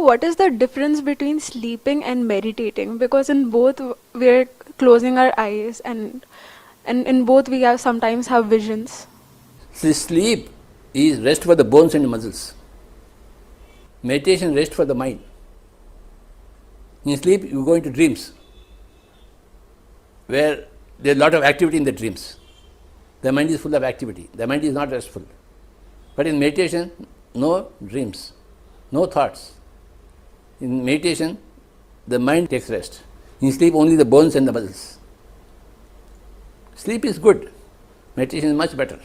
what is the difference between sleeping and meditating? Because in both we're closing our eyes, and in both we have sometimes have visions. See, sleep is rest for the bones and muscles. Meditation rest for the mind. In sleep, you go into dreams where there's a lot of activity in the dreams. The mind is full of activity. The mind is not restful. But in meditation, no dreams, no thoughts. In meditation, the mind takes rest. In sleep, only the bones and the muscles. Sleep is good. Meditation is much better.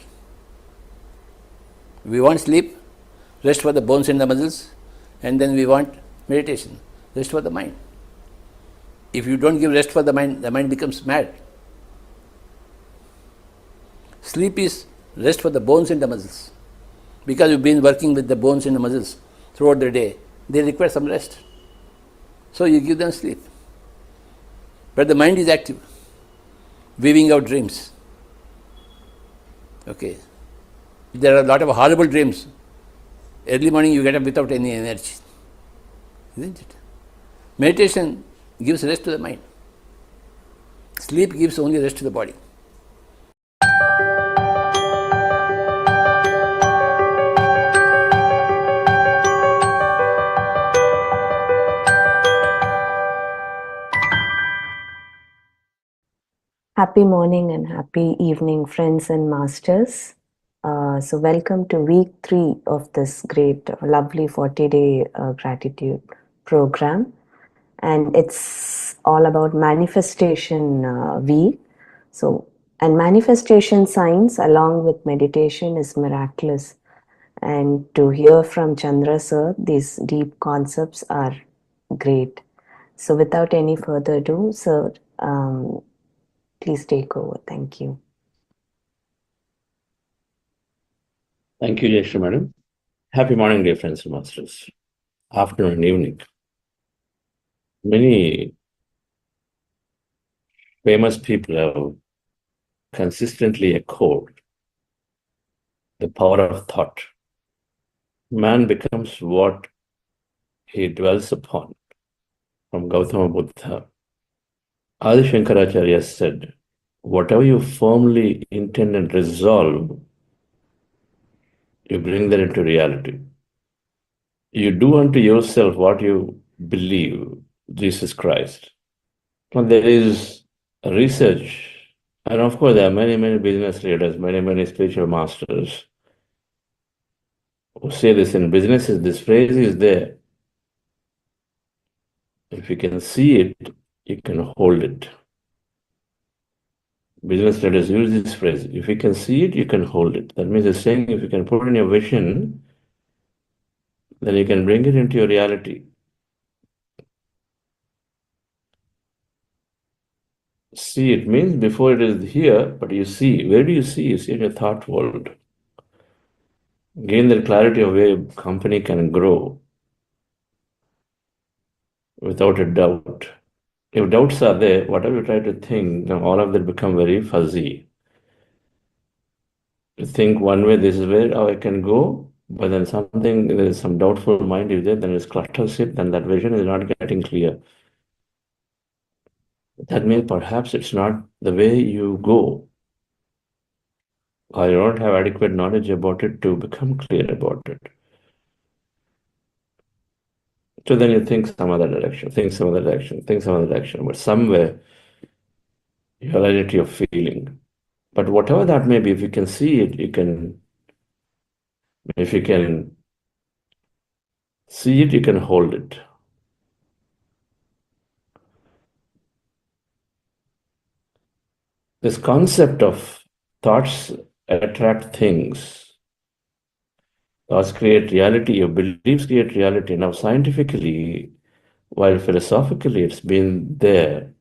We want sleep, rest for the bones and the muscles, and then we want meditation, rest for the mind. If you don't give rest for the mind becomes mad. Sleep is rest for the bones and the muscles. Because you've been working with the bones and the muscles throughout the day, they require some rest. So you give them sleep. But the mind is active, weaving out dreams. Okay. There are a lot of horrible dreams. Early morning you get up without any energy. Isn't it? Meditation gives rest to the mind. Sleep gives only rest to the body. Happy morning and happy evening, friends and masters. So welcome to week 3 of this great, lovely 40-day gratitude program. And it's all about manifestation week. So, and manifestation science along with meditation is miraculous. And to hear from Chandra sir, these deep concepts are great. So without any further ado, sir, please take over. Thank you. Thank you, Jayashree Madam. Happy morning, dear friends and masters. Afternoon and evening. Many famous people have consistently echoed the power of thought. Man becomes what he dwells upon. From Gautama Buddha, Adi Shankaracharya said, whatever you firmly intend and resolve, you bring that into reality. You do unto yourself what you believe, Jesus Christ. Well, there is research, and of course there are many, many business leaders, many, many spiritual masters who say this in businesses. This phrase is there. If you can see it, you can hold it. Business leaders use this phrase. If you can see it, you can hold it. That means it's saying if you can put in your vision, then you can bring it into your reality. See it means before it is here, but you see. Where do you see? You see in your thought world. Gain the clarity of where a company can grow without a doubt. If doubts are there, whatever you try to think, then all of that become very fuzzy. You think one way, this is where I can go, but then something, there is some doubtful mind is there, then it clutters it, then that vision is not getting clear. That means perhaps it's not the way you go, or you don't have adequate knowledge about it to become clear about it. So then you think some other direction, think some other direction, think some other direction, but somewhere you are ready to your feeling. But whatever that may be, if you can see it, if you can see it, you can hold it. This concept of thoughts attract things, thoughts create reality, your beliefs create reality. Now, scientifically, while philosophically it's been there,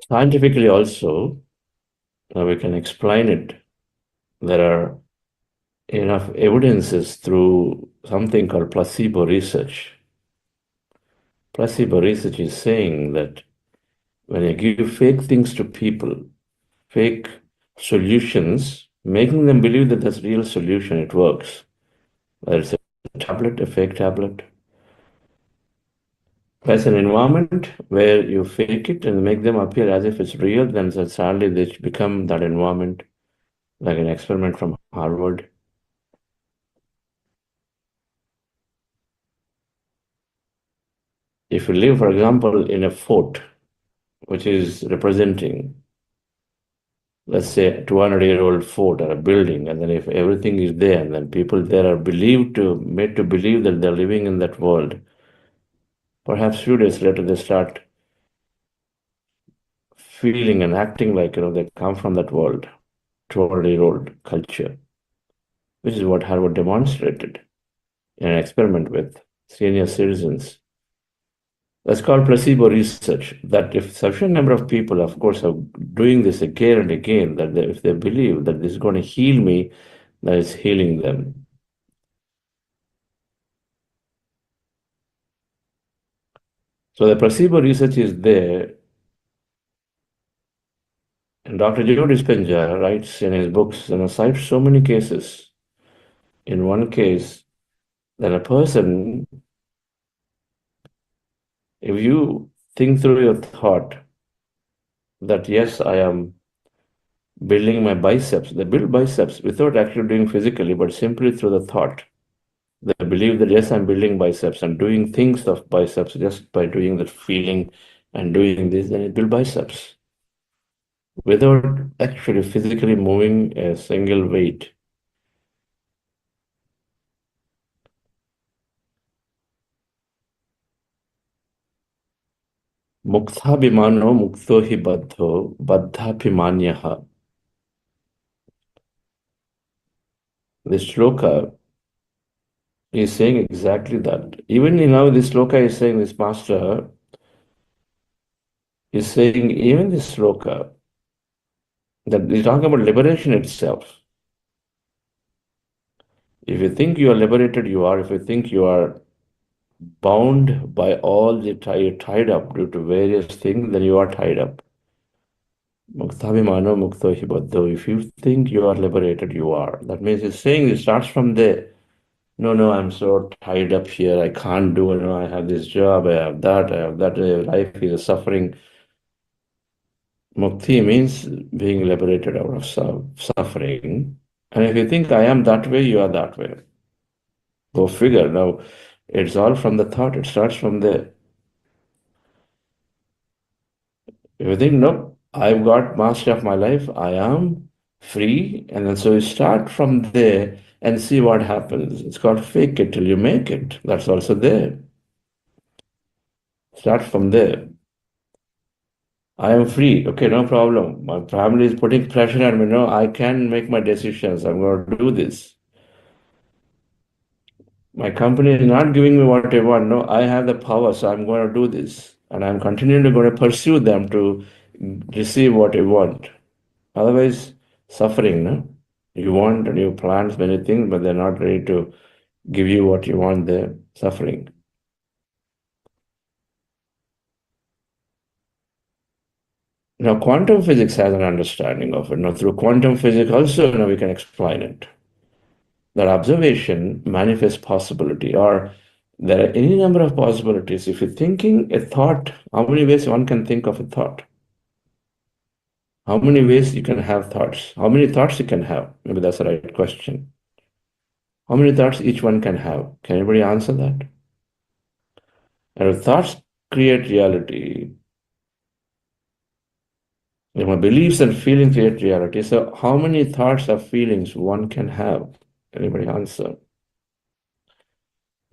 scientifically also, we can explain it. There are enough evidences through something called placebo research. Placebo research is saying that when you give fake things to people, fake solutions, making them believe that that's real solution, it works. Whether it's a tablet, a fake tablet. There's an environment where you fake it and make them appear as if it's real, then suddenly they become that environment, like an experiment from Harvard. If you live, for example, in a fort, which is representing, let's say, a 200-year-old fort or a building, and then if everything is there, and then people there are made to believe that they're living in that world, perhaps few days later they start feeling and acting like they come from that world, 200-year-old culture, which is what Harvard demonstrated in an experiment with senior citizens. That's called placebo research, that if sufficient number of people, of course, are doing this again and again, that if they believe that this is going to heal me, that it's healing them. So the placebo research is there. And Dr. Joe Dispenza writes in his books, cites so many cases. In one case, that a person, if you think through your thought that, yes, I am building my biceps, they build biceps without actually doing physically, but simply through the thought. They believe that, yes, I'm building biceps and doing things of biceps just by doing that feeling and doing this, then it builds biceps without actually physically moving a single weight. Mukthabhimano mukto hi baddho baddhabhimanyaha. This shloka is saying exactly that. Even now, this shloka is saying, this master is saying, even this shloka, that he's talking about liberation itself. If you think you are liberated, you are. If you think you are bound by all the tied up due to various things, then you are tied up. Mukthabhimano mukto hi baddho. If you think you are liberated, you are. That means it's saying it starts from there. No, I'm so tied up here. I can't do it. I have this job. I have that. Life is a suffering. Mukti means being liberated out of suffering. And if you think I am that way, you are that way. Go figure. Now, it's all from the thought. It starts from there. If you think, no, I've got mastery of my life, I am free, and then so you start from there and see what happens. It's called fake it till you make it. That's also there. Start from there. I am free. Okay, no problem. My family is putting pressure on me. No, I can make my decisions. I'm going to do this. My company is not giving me what I want. No, I have the power, so I'm going to do this. And I'm continually going to pursue them to receive what I want. Otherwise, suffering, no? You want and you plan many things, but they're not ready to give you what you want, they're suffering. Now, quantum physics has an understanding of it. Now, through quantum physics also, now we can explain it. That observation manifests possibility, or there are any number of possibilities. If you're thinking a thought, how many ways one can think of a thought? How many ways you can have thoughts? How many thoughts you can have? Maybe that's the right question. How many thoughts each one can have? Can anybody answer that? And if thoughts create reality, my beliefs and feelings create reality. So how many thoughts or feelings one can have? Anybody answer?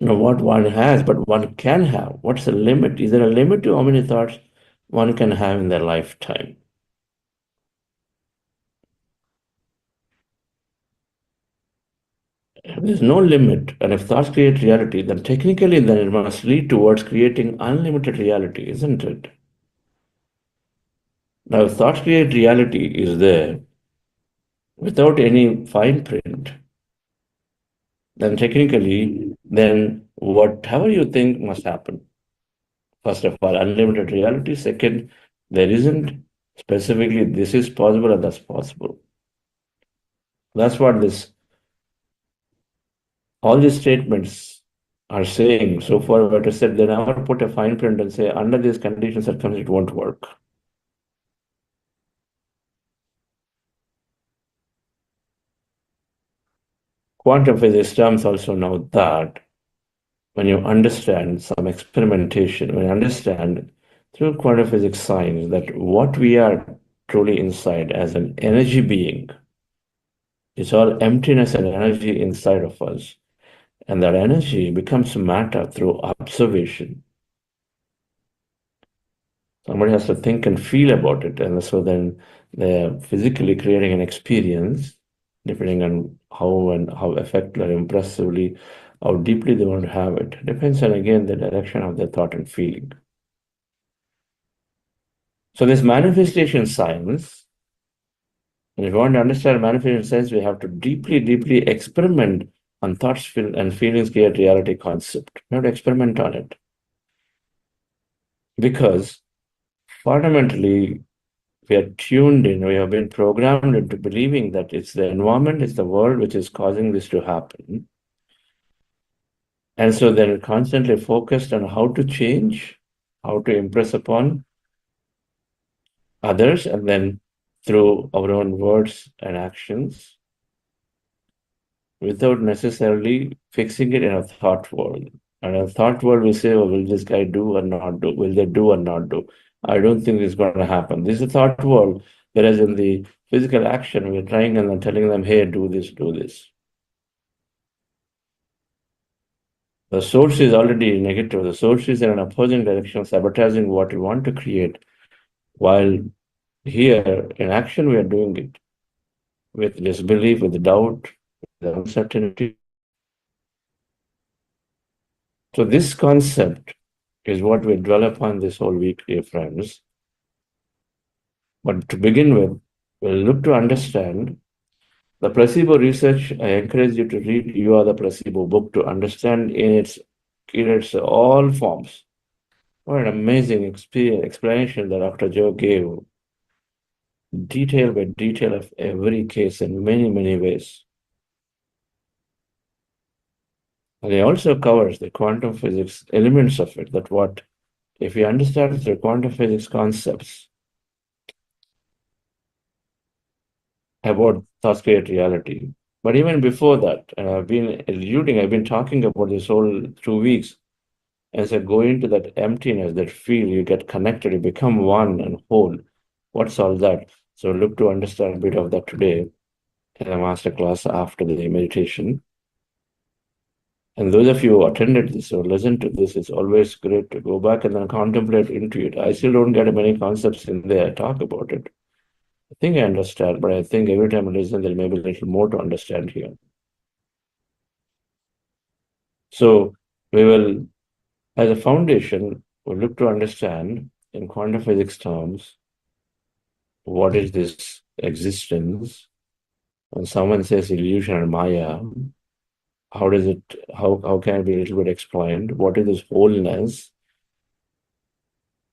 Not what one has, but one can have. What's the limit? Is there a limit to how many thoughts one can have in their lifetime? If there's no limit, and if thoughts create reality, then technically then it must lead towards creating unlimited reality, isn't it? Now, if thoughts create reality is there without any fine print, then technically, then whatever you think must happen. First of all, unlimited reality. Second, there isn't specifically this is possible or that's possible. That's what all these statements are saying. So far, what I said, they never put a fine print and say, under these conditions, it won't work. Quantum physics terms also know that when you understand some experimentation, when you understand through quantum physics science that what we are truly inside as an energy being is all emptiness and energy inside of us. And that energy becomes matter through observation. Somebody has to think and feel about it. And so then they're physically creating an experience, depending on how effectively, impressively, how deeply they want to have it. Depends on, again, the direction of their thought and feeling. So this manifestation science, if you want to understand manifestation science, we have to deeply, deeply experiment on thoughts and feelings create reality concept. We have to experiment on it. Because fundamentally, we are tuned in, we have been programmed into believing that it's the environment, it's the world which is causing this to happen. And so they're constantly focused on how to change, how to impress upon others, and then through our own words and actions, without necessarily fixing it in a thought world. And a thought world, we say, oh, will this guy do or not do? Will they do or not do? I don't think it's going to happen. This is a thought world. Whereas in the physical action, we're trying and then telling them, hey, do this, do this. The source is already negative. The source is in an opposing direction, sabotaging what we want to create. While here, in action, we are doing it with disbelief, with doubt, with uncertainty. So this concept is what we dwell upon this whole week, dear friends. But to begin with, we'll look to understand the placebo research. I encourage you to read You Are the Placebo book to understand in its all forms. What an amazing explanation that Dr. Joe gave, detail by detail of every case in many, many ways. And he also covers the quantum physics elements of it, that what, if we understand the quantum physics concepts about thoughts create reality. But even before that, and I've been talking about this whole 2 weeks, as I go into that emptiness, that feel, you get connected, you become one and whole. What's all that? So look to understand a bit of that today in a master class after the meditation. And those of you who attended this or listened to this, it's always great to go back and then contemplate into it. I still don't get many concepts in there. I talk about it. I think I understand, but I think every time I listen, there may be a little more to understand here. So we will, as a foundation, we'll look to understand in quantum physics terms, what is this existence? When someone says illusion or Maya, how can it be a little bit explained? What is this wholeness?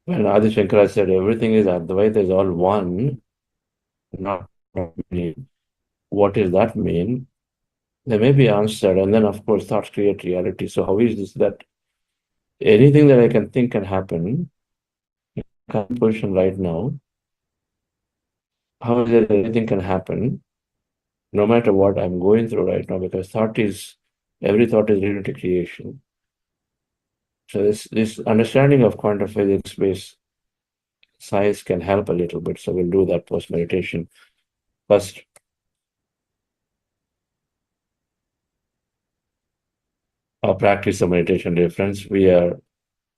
When Adi Shankara said everything is Advaita, is all one, not many, what does that mean? There may be answered, and then of course thoughts create reality. So how is this that anything that I can think can happen in current position right now? How is it that anything can happen no matter what I'm going through right now? Because every thought is related to creation. So this understanding of quantum physics-based science can help a little bit. So we'll do that post-meditation. First, our practice of meditation, dear friends. We are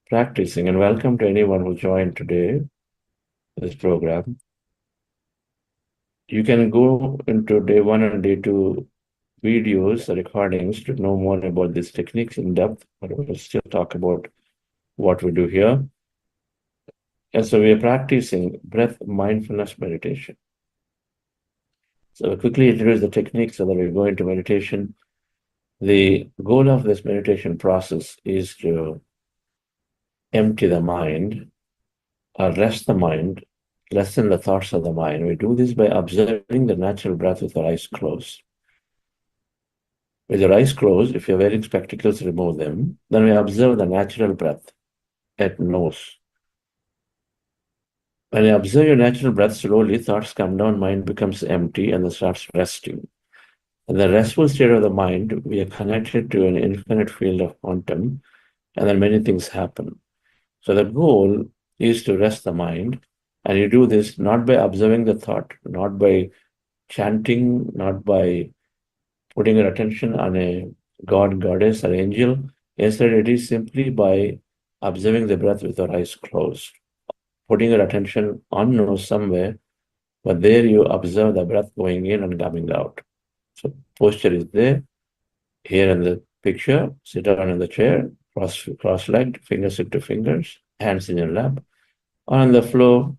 practicing, and welcome to anyone who joined today, this program. You can go into day 1 and day 2 videos, recordings to know more about these techniques in depth, but we'll still talk about what we do here. And so we are practicing breath mindfulness meditation. So we'll quickly introduce the technique so that we go into meditation. The goal of this meditation process is to empty the mind, rest the mind, lessen the thoughts of the mind. We do this by observing the natural breath with our eyes closed. With your eyes closed, if you're wearing spectacles, remove them. Then we observe the natural breath at nose. When you observe your natural breath, slowly thoughts come down, mind becomes empty, and then starts resting. In the restful state of the mind, we are connected to an infinite field of quantum, and then many things happen. So the goal is to rest the mind, and you do this not by observing the thought, not by chanting, not by putting your attention on a god, goddess, or angel. Instead, it is simply by observing the breath with your eyes closed, putting your attention on nose somewhere, but there you observe the breath going in and coming out. So posture is there. Here in the picture, sit down in the chair, cross-legged, fingers to fingers, hands in your lap. On the floor,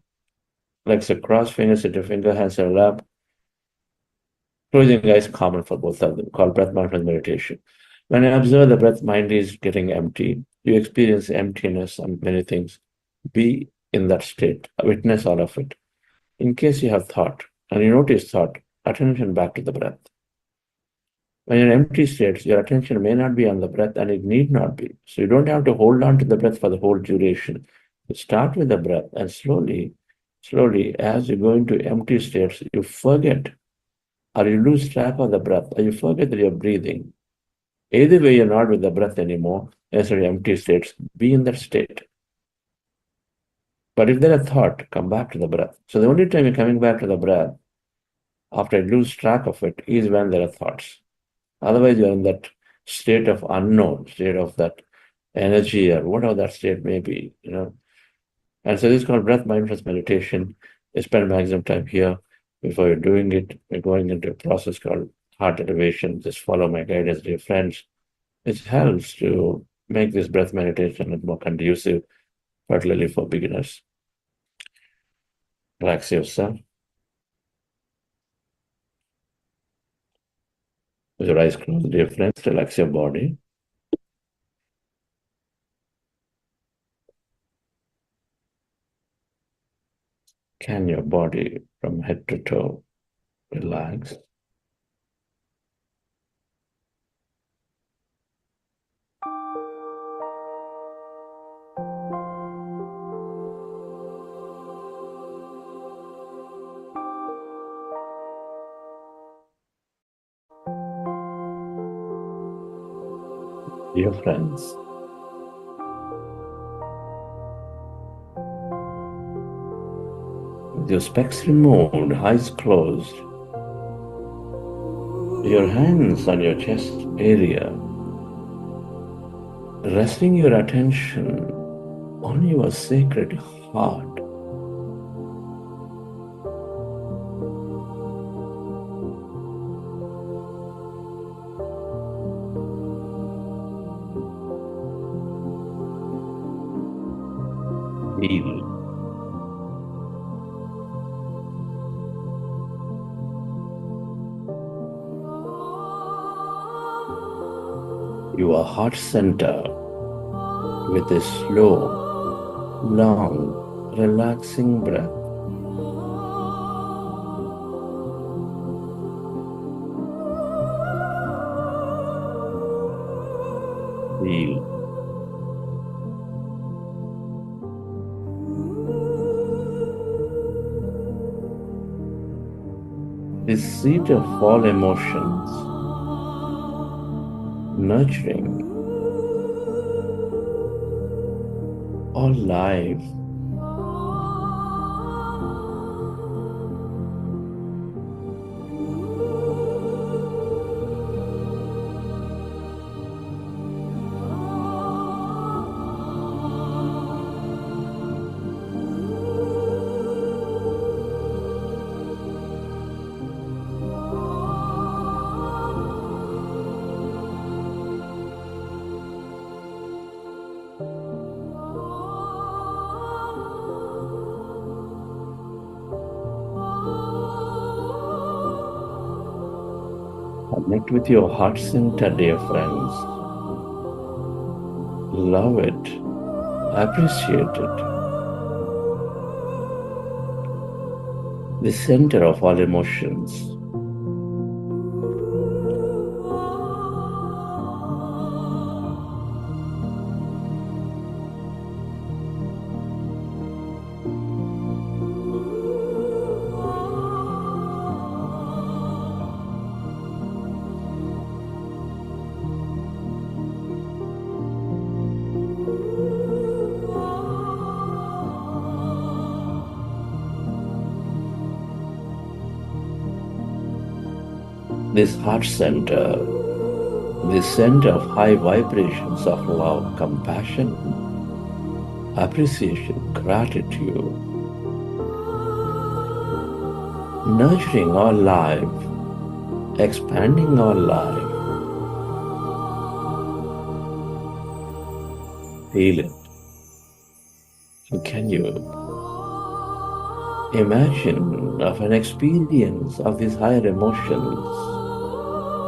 legs across, fingers to finger, hands in your lap. Closing eyes common for both of them, called breath mindfulness meditation. When you observe the breath, mind is getting empty. You experience emptiness and many things. Be in that state, witness all of it. In case you have thought, and you notice thought, attention back to the breath. When you're in empty states, your attention may not be on the breath, and it need not be. So you don't have to hold on to the breath for the whole duration. You start with the breath, and slowly, as you go into empty states, you forget, or you lose track of the breath, or you forget that you're breathing. Either way, you're not with the breath anymore. As you're in empty states, be in that state. But if there's a thought, come back to the breath. So the only time you're coming back to the breath, after you lose track of it, is when there are thoughts. Otherwise, you're in that state of unknown, state of that energy, or whatever that state may be, And so this is called breath mindfulness meditation. You spend maximum time here. Before you're doing it, you're going into a process called heart elevation. Just follow my guidance, dear friends. It helps to make this breath meditation more conducive, particularly for beginners. Relax yourself. With your eyes closed, dear friends, relax your body. Can your body from head to toe relax? Dear friends, with your specs removed, eyes closed, your hands on your chest area, resting your attention on your sacred heart. Feel. Your heart center with a slow, long, relaxing breath. Feel. This seat of all emotions, nurturing all life. Connect with your heart center, dear friends. Love it. Appreciate it. The center of all emotions. this heart center, this center of high vibrations of love, compassion, appreciation, gratitude, nurturing our life, expanding our life. Feel it. And can you imagine of an experience of these higher emotions,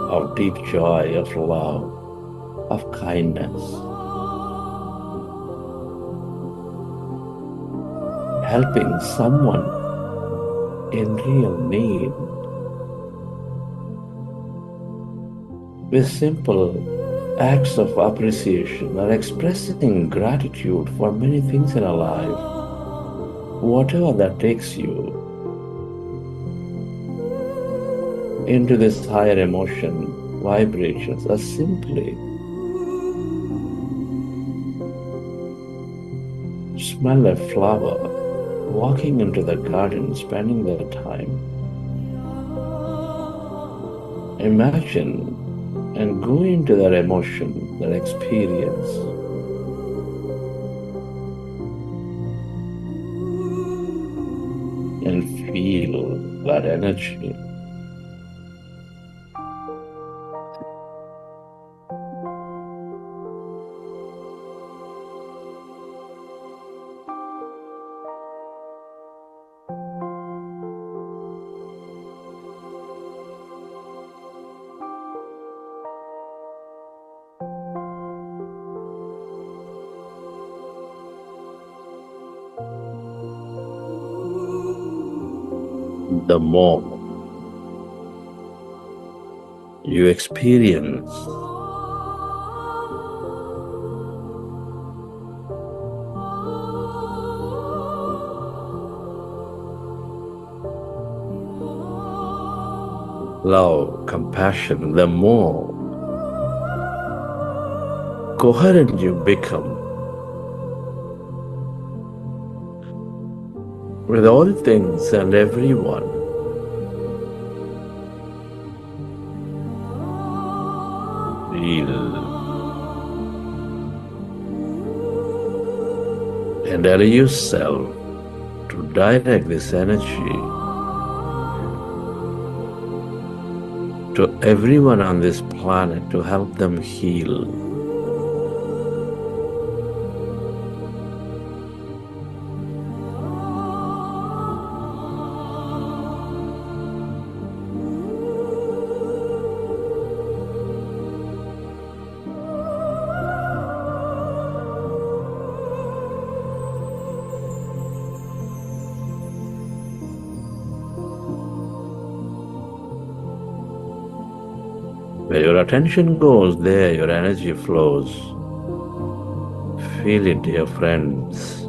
of deep joy, of love, of kindness, helping someone in real need with simple acts of appreciation or expressing gratitude for many things in our life, whatever that takes you into this higher emotion vibrations, or simply smell a flower, walking into the garden, spending the time. Imagine and go into that emotion, that experience. And feel that energy. The more you experience love, compassion, the more coherent you become with all things and everyone. Feel and allow yourself to direct this energy to everyone on this planet to help them heal. Where your attention goes, there your energy flows. Feel it, dear friends.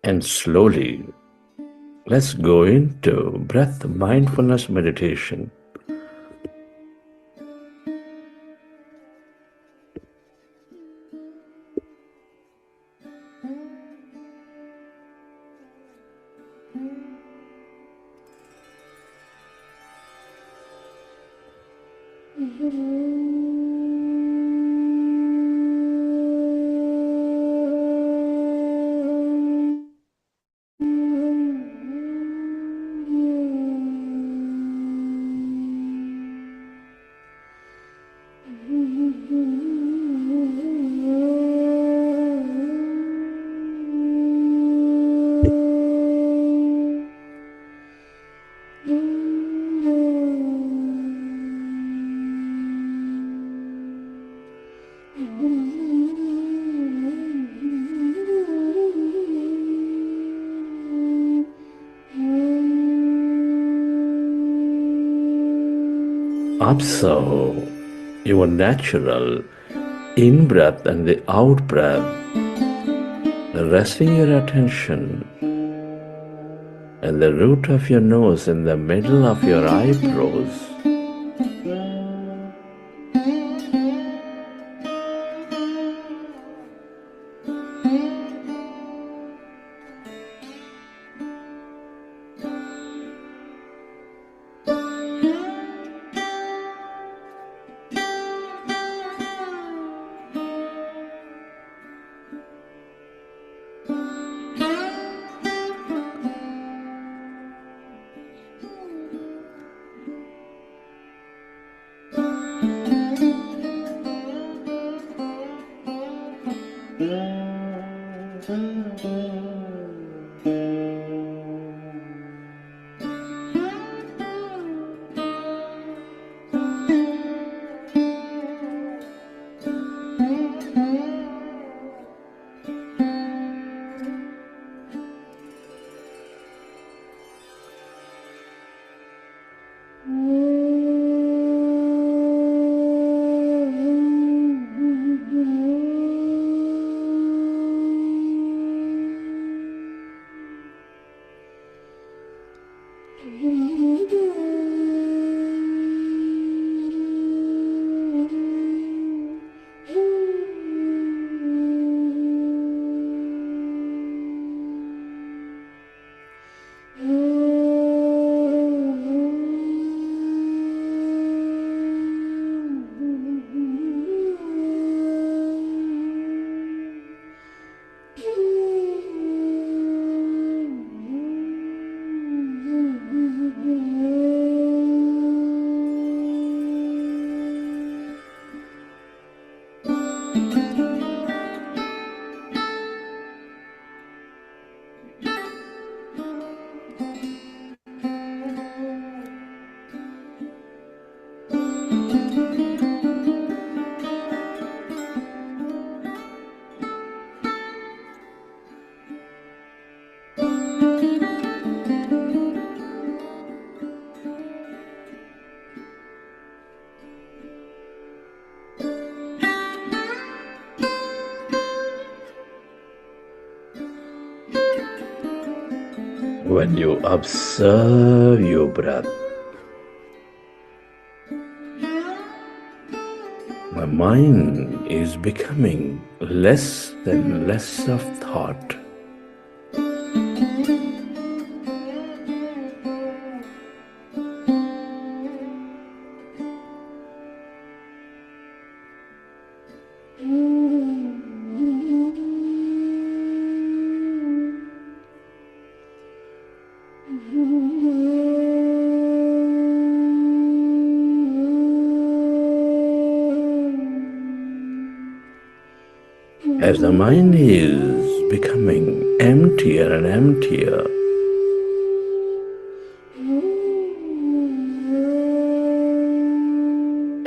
And slowly, let's go into breath mindfulness meditation. Observe your natural in-breath and the out-breath, resting your attention and the root of your nose and the middle of your eyebrows. When you observe your breath, my mind is becoming less and less of thought. As the mind is becoming emptier and emptier,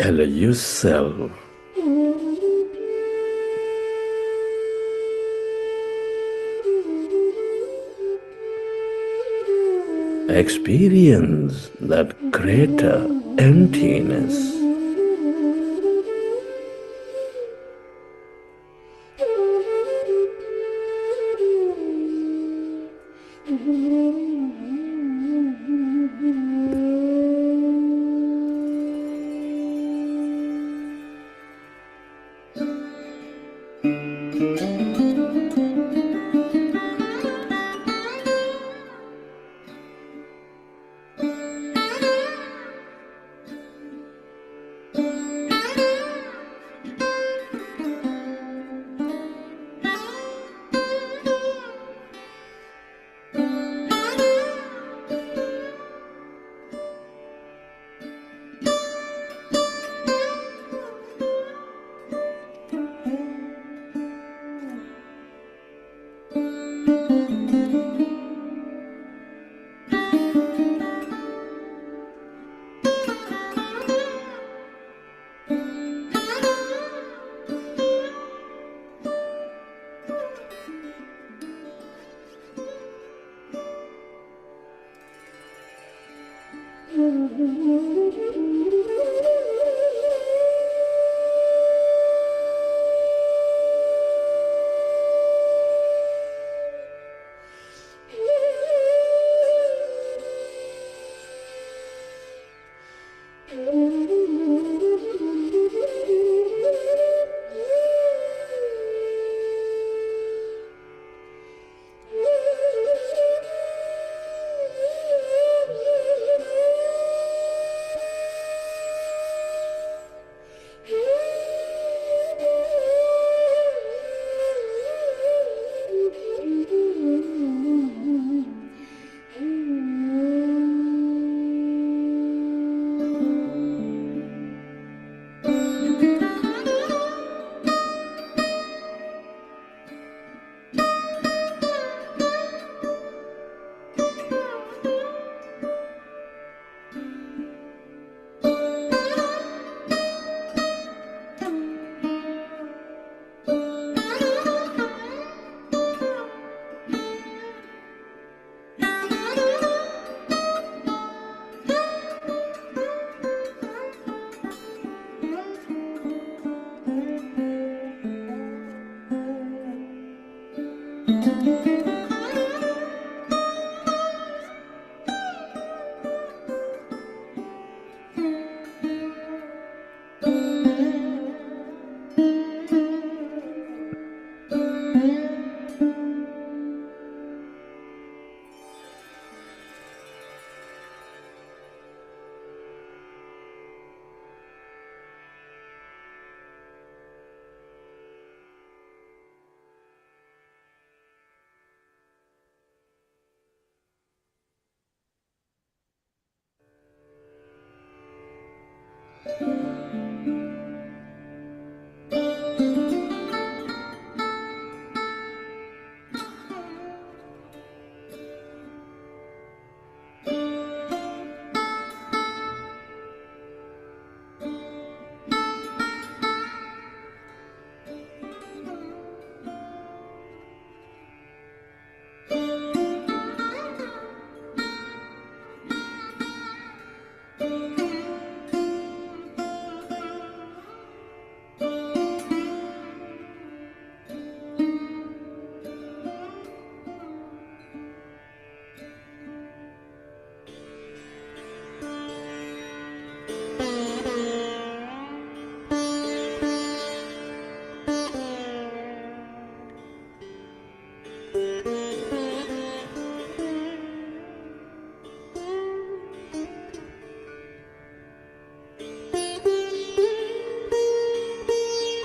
allow yourself experience that greater emptiness.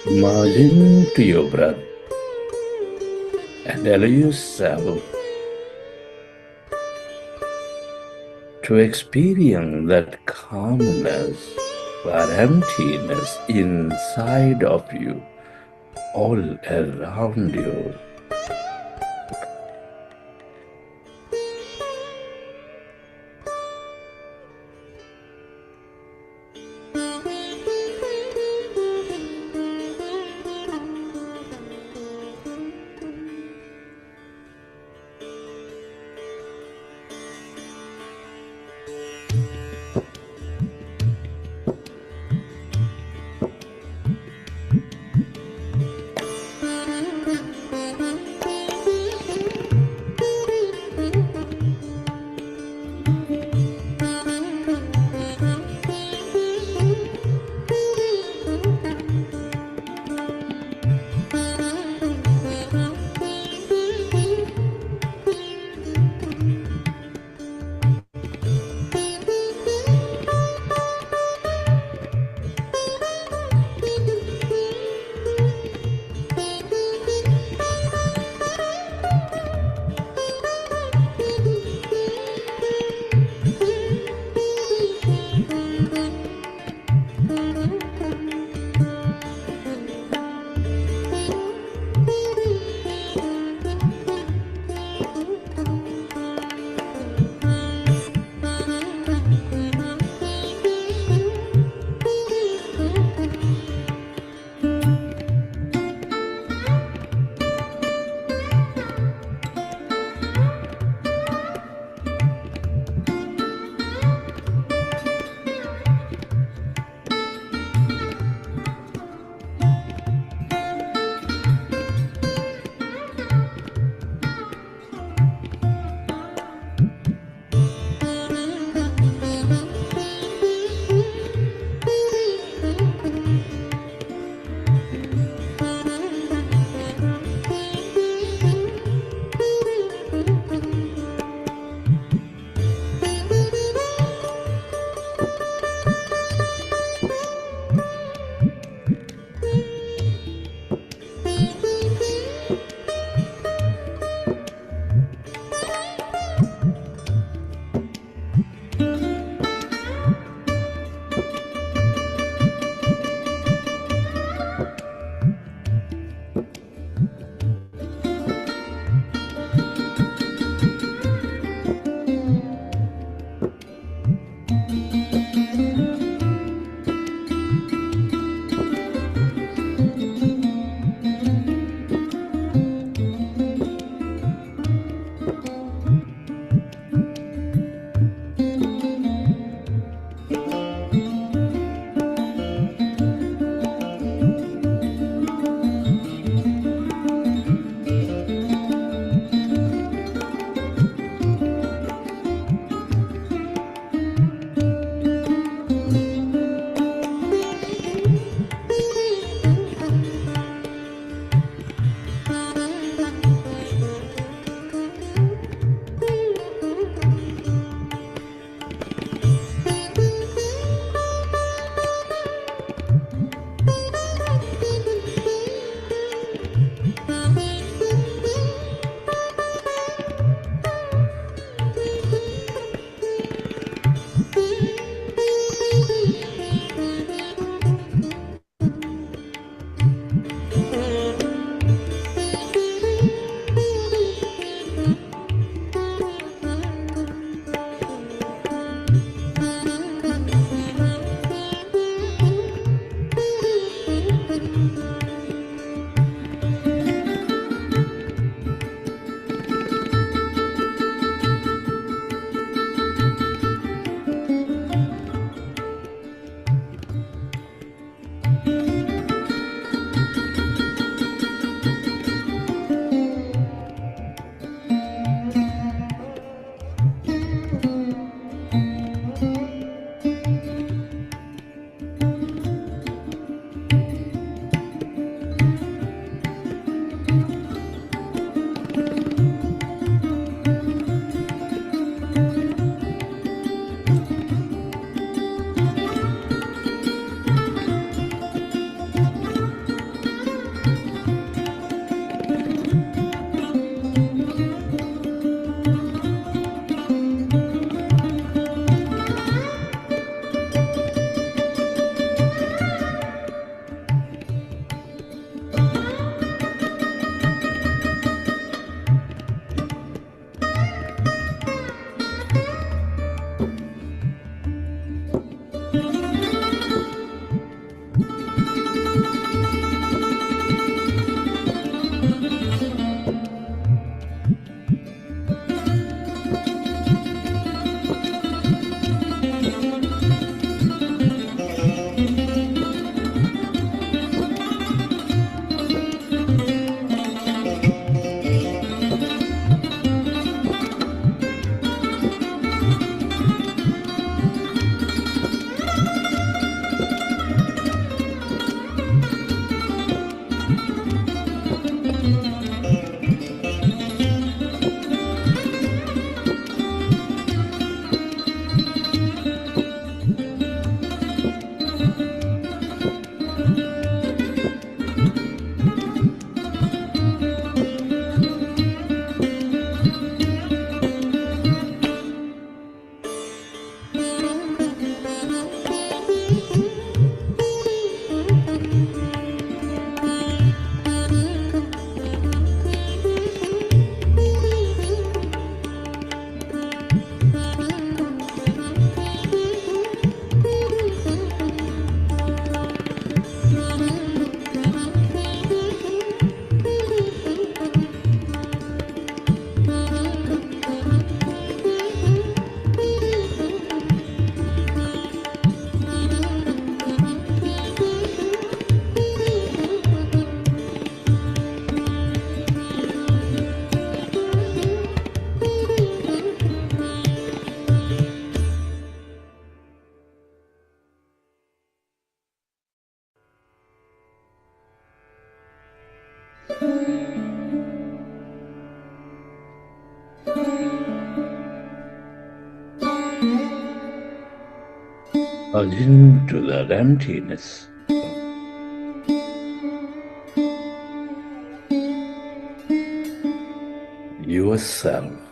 Merge into your breath and allow yourself to experience that calmness, that emptiness inside of you, all around you. into that emptiness. Yourself.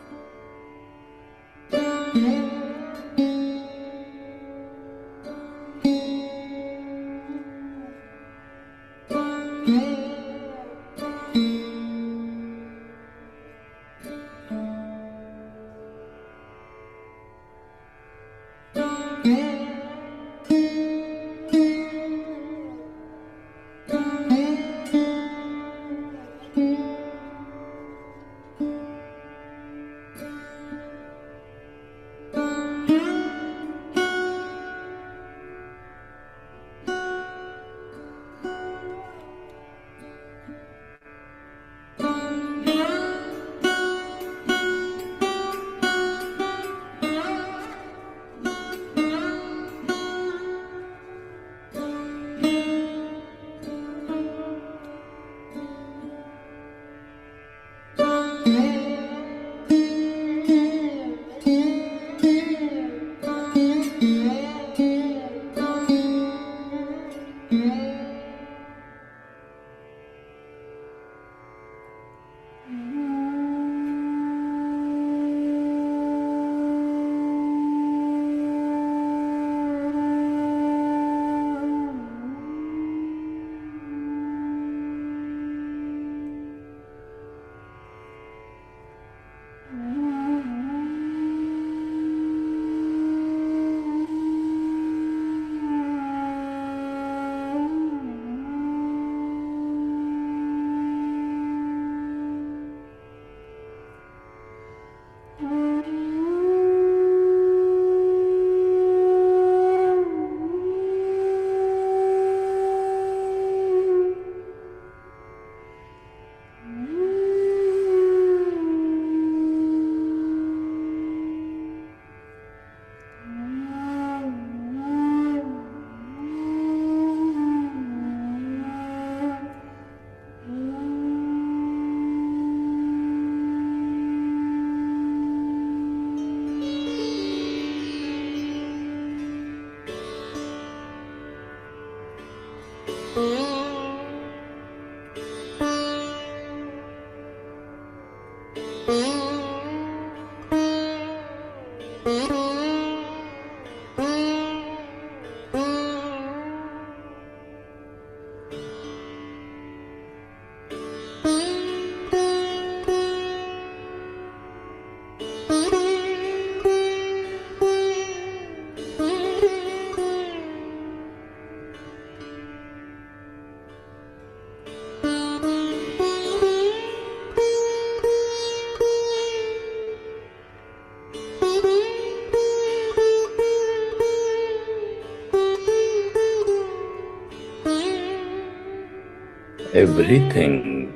Everything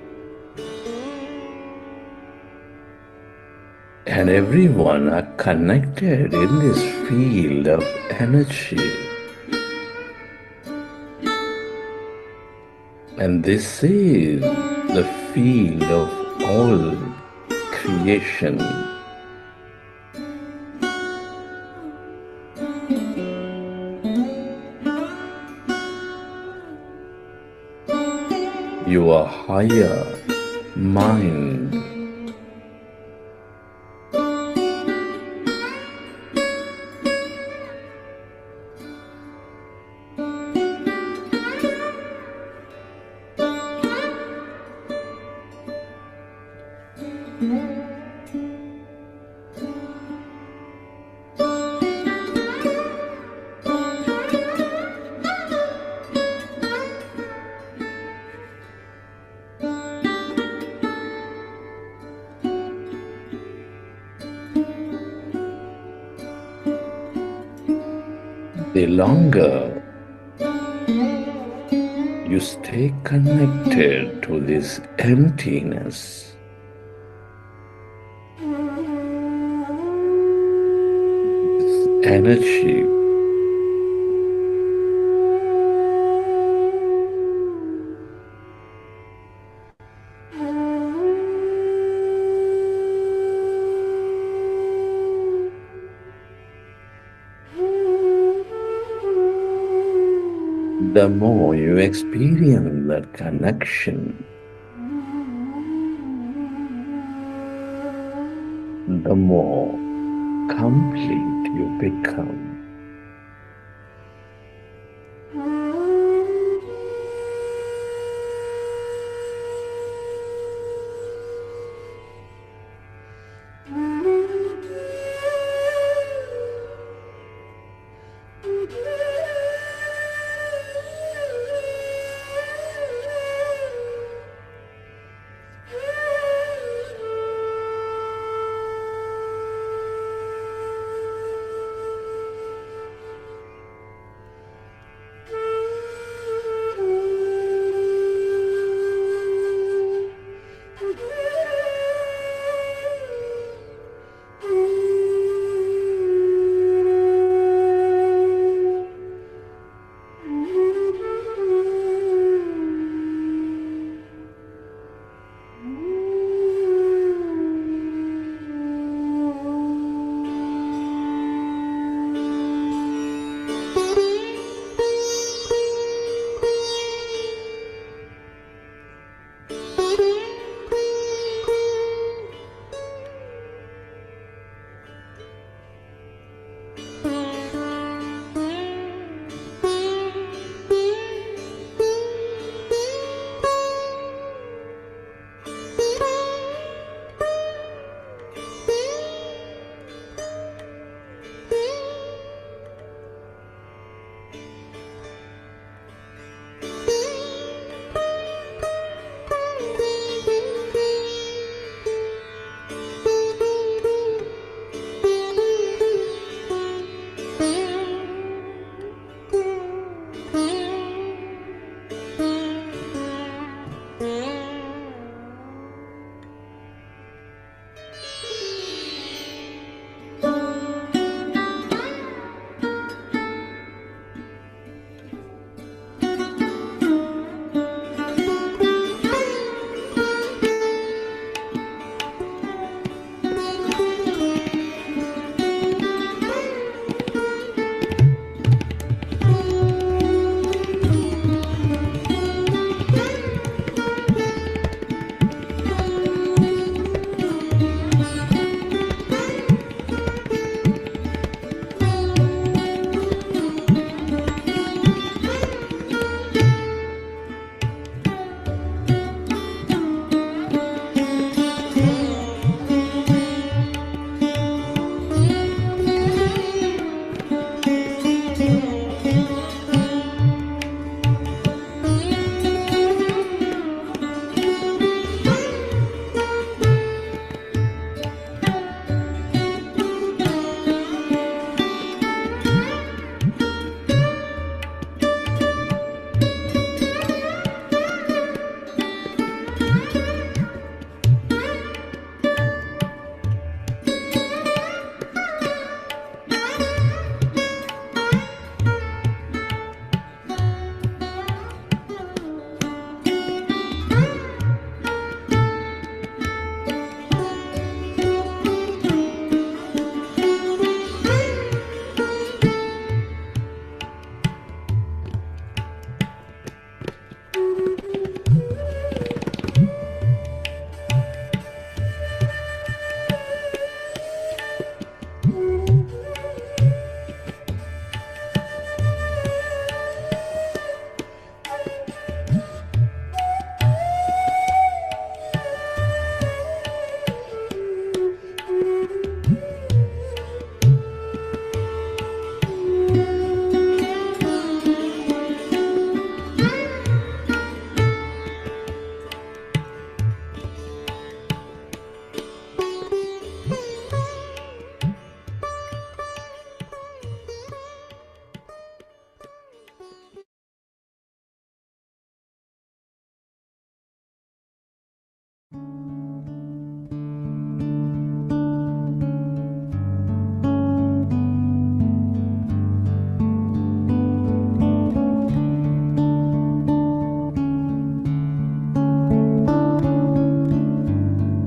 and everyone are connected in this field of energy. And this is the field of all creation. Your higher mind the longer you stay connected to this emptiness, this energy, the more you experience that connection, the more complete you become.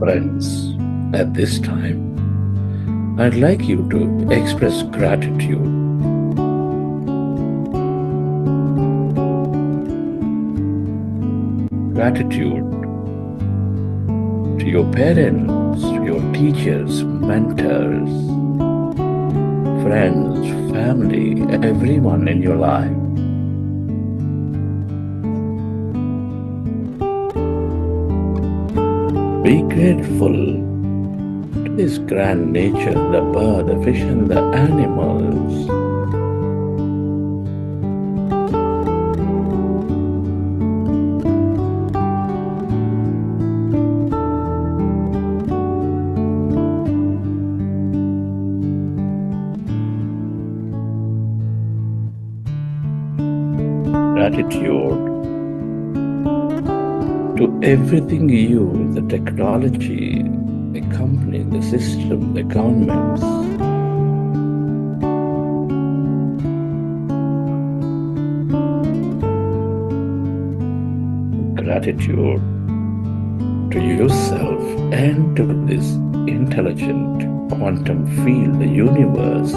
Friends, at this time, I'd like you to express gratitude gratitude to your parents, to your teachers, mentors, friends, family, everyone in your life. Be grateful to this grand nature, the bird, the fish, and the animals. Gratitude to everything you, the technology, the company, the system, the governments. Gratitude to yourself and to this intelligent quantum field, the universe,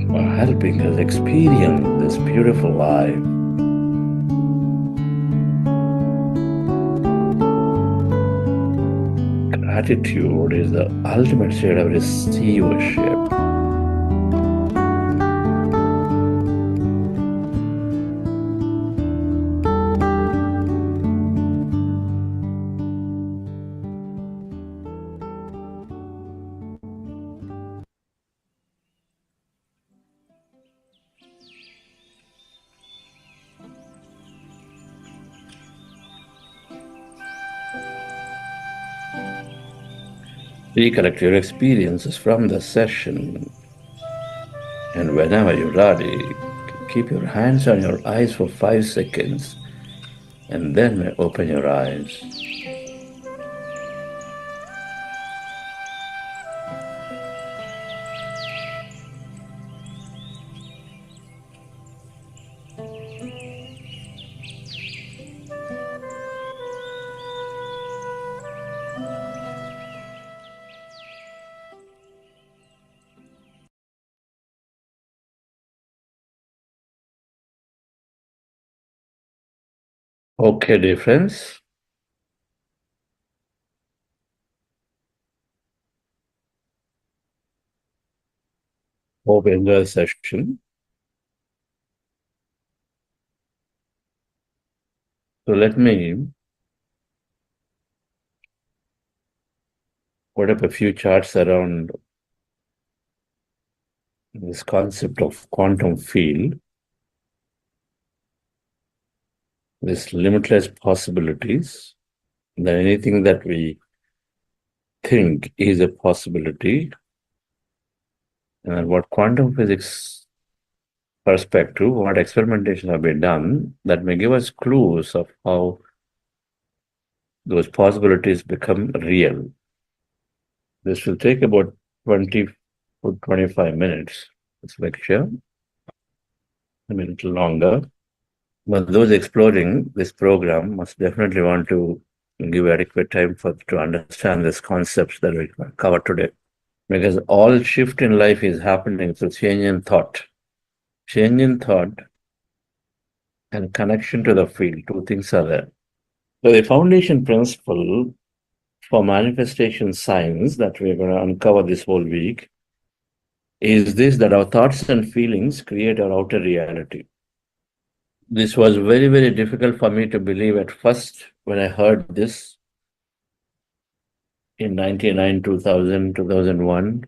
for helping us experience this beautiful life. Gratitude is the ultimate state of receivership. Recollect your experiences from the session, and whenever you're ready, keep your hands on your eyes for 5 seconds and then open your eyes. Okay, dear friends. Hope you enjoy the session. So let me put up a few charts around this concept of quantum field, this limitless possibilities, that anything that we think is a possibility, and what quantum physics perspective, what experimentation have been done that may give us clues of how those possibilities become real. This will take about 20 to 25 minutes, this lecture, maybe a little longer. But those exploring this program must definitely want to give adequate time to understand these concepts that we cover today. Because all shift in life is happening through change in thought. Change in thought and connection to the field, two things are there. So the foundation principle for manifestation science that we're going to uncover this whole week is this, that our thoughts and feelings create our outer reality. This was very, very difficult for me to believe at first when I heard this in 99, 2000, 2001,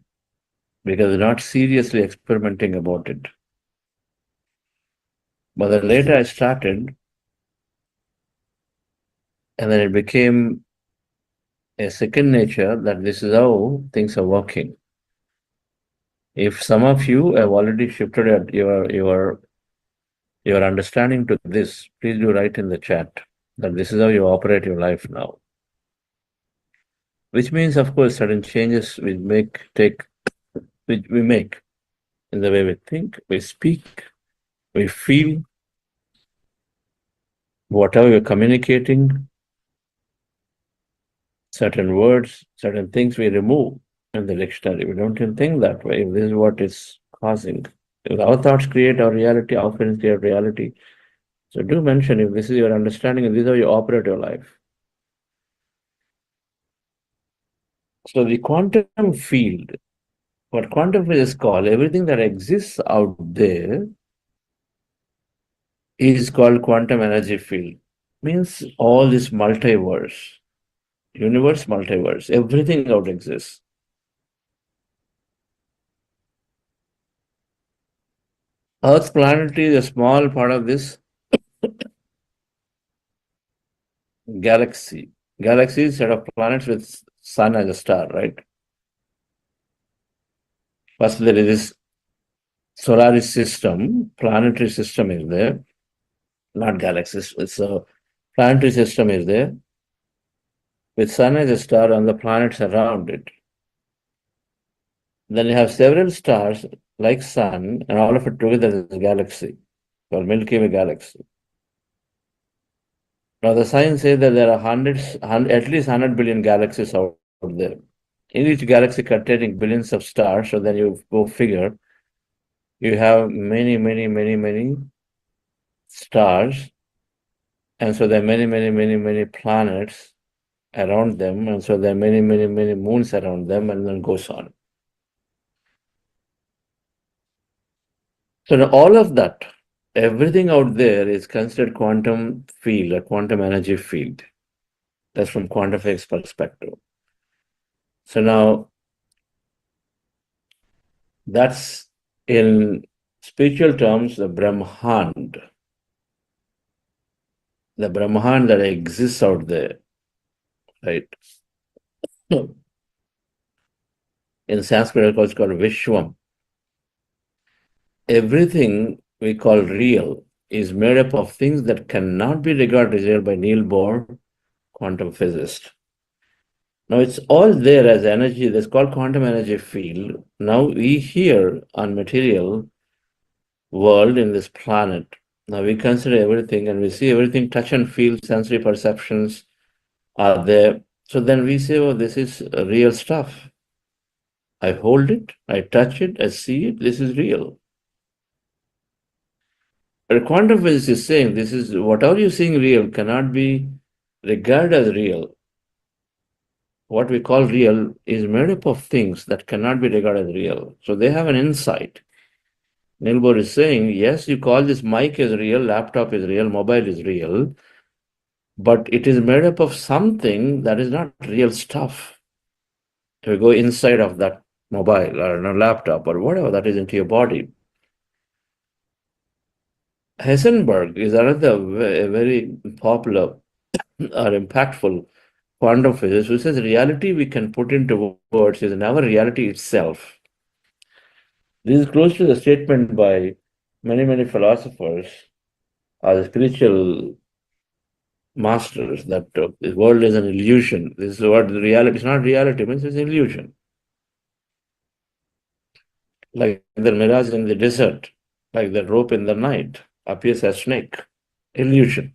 because not seriously experimenting about it. But then later I started, and then it became a second nature that this is how things are working. If some of you have already shifted your understanding to this, please do write in the chat that this is how you operate your life now. Which means, of course, certain changes we make in the way we think, we speak, we feel, whatever we're communicating, certain words, certain things we remove in the dictionary. We don't even think that way. This is what is causing. If our thoughts create our reality, our feelings create reality, So do mention if this is your understanding and this is how you operate your life. So the quantum field, what quantum physics call everything that exists out there is called quantum energy field. Means all this multiverse, universe, multiverse, everything out exists. Earth planetary is a small part of this galaxy. Galaxy is a set of planets with sun as a star, right? First there is this solar system, planetary system is there, not galaxies. It's a planetary system is there, with sun as a star and the planets around it. Then you have several stars like sun, and all of it together is a galaxy, or Milky Way galaxy. Now the science says that there are at least 100 billion galaxies out there. In each galaxy containing billions of stars, so then you go figure, you have many stars, and so there are many planets around them, and so there are many moons around them, and then goes on. So now all of that, everything out there is considered quantum field or quantum energy field. That's from quantum physics perspective. So now that's in spiritual terms the Brahmand. The Brahmand that exists out there, right? In Sanskrit, it's called Vishwam. Everything we call real is made up of things that cannot be regarded as real by Niels Bohr, quantum physicist. Now it's all there as energy. That's called quantum energy field. Now we here on material world in this planet, now we consider everything and we see everything, touch and feel, sensory perceptions are there. So then we say, oh, this is real stuff. I hold it, I touch it, I see it, this is real. But quantum physics is saying this is whatever you're seeing real cannot be regarded as real. What we call real is made up of things that cannot be regarded as real. So they have an insight. Niels Bohr is saying, yes, you call this mic as real, laptop is real, mobile is real, but it is made up of something that is not real stuff. If you go inside of that mobile or a laptop or whatever that is into your body. Heisenberg is another very popular or impactful quantum physics who says reality we can put into words is never reality itself. This is close to the statement by many philosophers or the spiritual masters that the world is an illusion. This is what the reality is not reality, means it's illusion. Like the mirage in the desert, like the rope in the night, appears as snake. Illusion.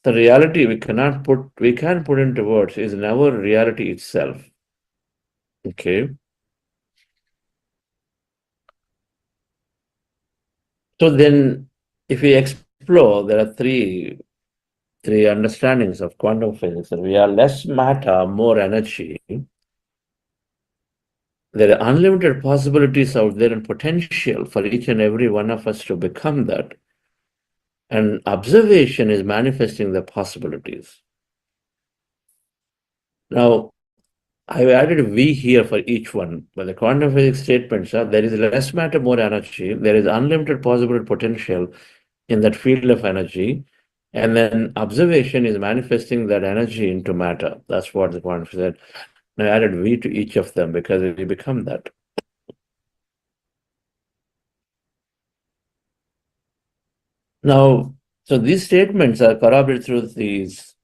The reality we can't put into words is never reality itself. Okay. So then if we explore, there are three understandings of quantum physics. And we are less matter, more energy. There are unlimited possibilities out there and potential for each and every one of us to become that. And observation is manifesting the possibilities. Now, I've added a V here for each one, but the quantum physics statements are there is less matter, more energy. There is unlimited possible potential in that field of energy. And then observation is manifesting that energy into matter. That's what the quantum said. I added V to each of them because it will become that. Now, so these statements are corroborated through these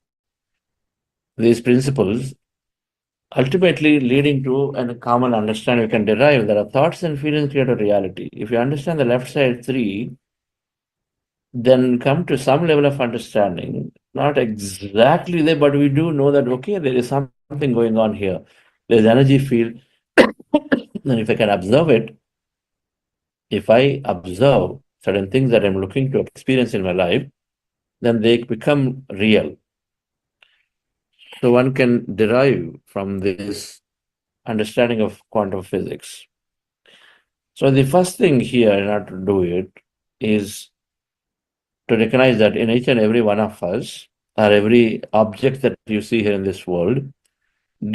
principles, ultimately leading to a common understanding we can derive that our thoughts and feelings create a reality. If you understand the left side 3, then come to some level of understanding, not exactly there, but we do know that, okay, there is something going on here. There's energy field. And if I can observe it, if I observe certain things that I'm looking to experience in my life, then they become real. So one can derive from this understanding of quantum physics. So the first thing here in order to do it is to recognize that in each and every one of us, or every object that you see here in this world,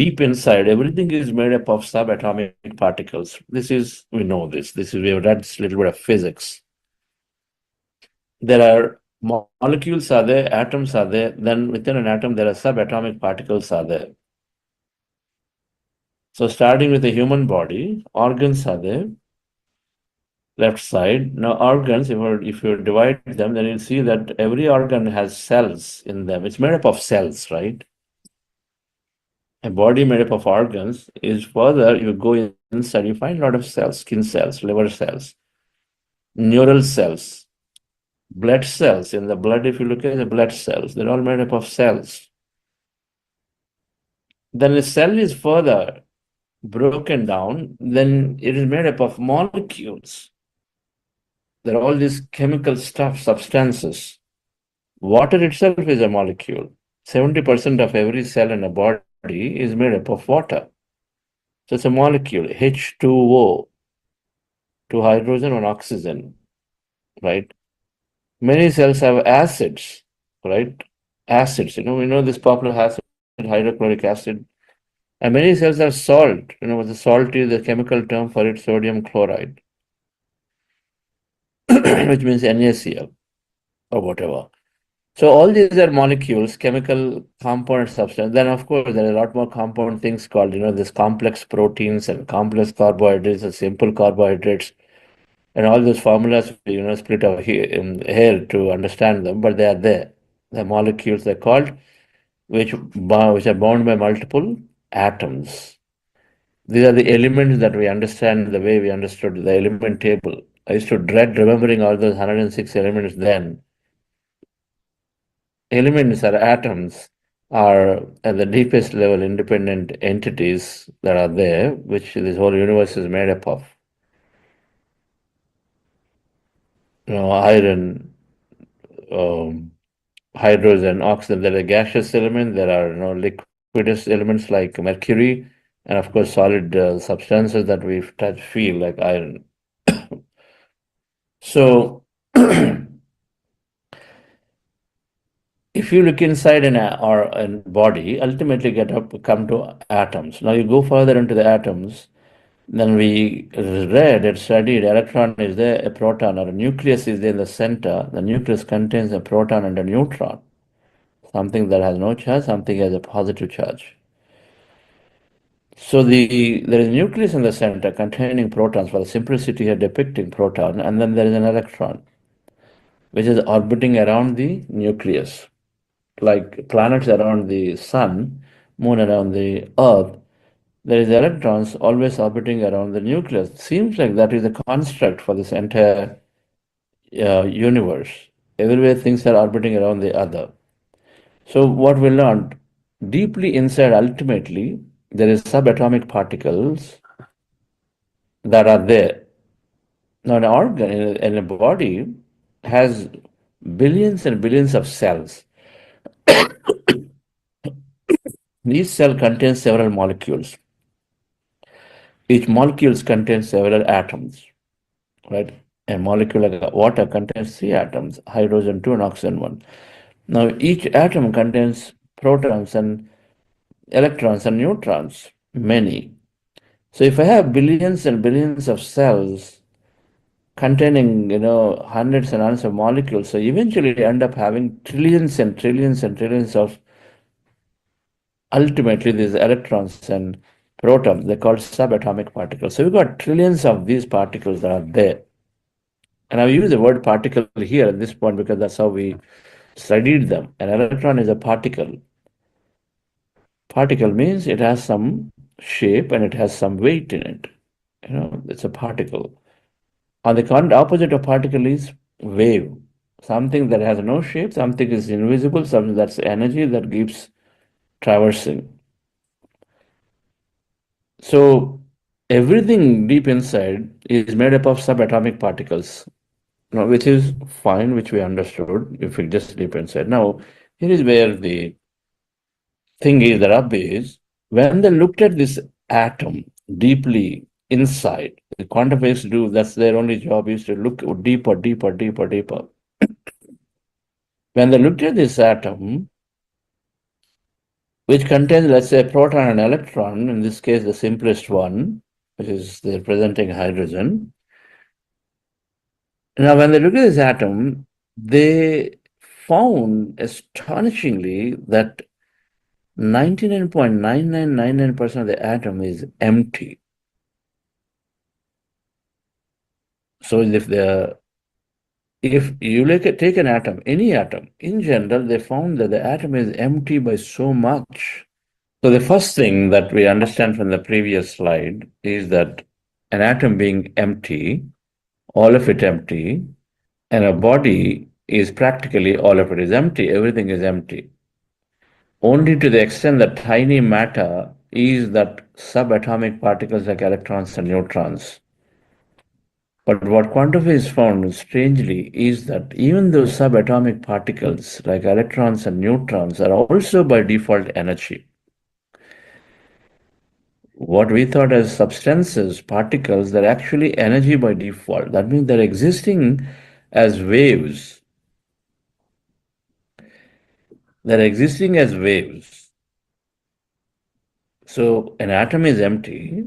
deep inside, everything is made up of subatomic particles. We know this. We have read a little bit of physics. There are molecules are there, atoms are there, then within an atom, there are subatomic particles are there. So starting with the human body, organs are there, left side. Now organs, if you divide them, then you'll see that every organ has cells in them. It's made up of cells, right? A body made up of organs is further, you go inside, you find a lot of cells, skin cells, liver cells, neural cells, blood cells. In the blood, if you look at the blood cells, they're all made up of cells. Then the cell is further broken down, then it is made up of molecules. There are all these chemical substances. Water itself is a molecule. 70% of every cell in a body is made up of water. So it's a molecule, H2O, two hydrogen, one oxygen, right? Many cells have acids, right? Acids, we know this popular acid, hydrochloric acid. And many cells have salt, what the salt is, the chemical term for it, sodium chloride, which means NaCl or whatever. So all these are molecules, chemical component substance. Then of course there are a lot more compound things called, this complex proteins and complex carbohydrates and simple carbohydrates. And all those formulas, split out here to understand them, but they are there. The molecules they're called, which are bound by multiple atoms. These are the elements that we understand the way we understood the element table. I used to dread remembering all those 106 elements then. Elements or atoms are at the deepest level independent entities that are there, which this whole universe is made up of. Iron, hydrogen, oxygen. There are gaseous elements. There are liquidous elements like mercury, and of course solid substances that we touch, feel like iron. So, if you look inside a body, ultimately come to atoms. Now you go further into the atoms. Then we read and studied electron is there, a proton, or a nucleus is there in the center. The nucleus contains a proton and a neutron. Something that has no charge, something has a positive charge. So there is a nucleus in the center containing protons, for the simplicity here depicting proton, and then there is an electron, which is orbiting around the nucleus. Like planets around the sun, moon around the earth, there is electrons always orbiting around the nucleus. Seems like that is the construct for this entire universe. Everywhere things are orbiting around the other. So what we learned, deeply inside, ultimately, there is subatomic particles that are there. Now an organ in a body has billions and billions of cells. Each cell contains several molecules. Each molecule contains several atoms, right? A molecule like water contains 3 atoms, hydrogen 2 and oxygen 1. Now each atom contains protons and electrons and neutrons, many. So if I have billions and billions of cells containing, hundreds and hundreds of molecules, so eventually I end up having trillions and trillions and trillions of, ultimately, these electrons and protons, they're called subatomic particles. So we've got trillions of these particles that are there. And I've used the word particle here at this point because that's how we studied them. An electron is a particle. Particle means it has some shape and it has some weight in it. It's a particle. On the opposite of particle is wave. Something that has no shape, something is invisible, something that's energy that keeps traversing. So everything deep inside is made up of subatomic particles. Now, which is fine, which we understood if we just deep inside. Now, here is where the thing is, the rub is, when they looked at this atom deeply inside, the quantum physics do, that's their only job, is to look deeper, deeper, deeper, deeper. When they looked at this atom, which contains, let's say, a proton and electron, in this case, the simplest one, which is they're presenting hydrogen. Now, when they look at this atom, they found astonishingly that 99.9999% of the atom is empty. So if you take an atom, any atom, in general, they found that the atom is empty by so much. So the first thing that we understand from the previous slide is that an atom being empty, all of it empty, and a body is practically all of it is empty, everything is empty. Only to the extent that tiny matter is that subatomic particles like electrons and neutrons. But what quantum physics found strangely is that even those subatomic particles like electrons and neutrons are also by default energy. What we thought as substances, particles, they're actually energy by default. That means they're existing as waves. They're existing as waves. So an atom is empty,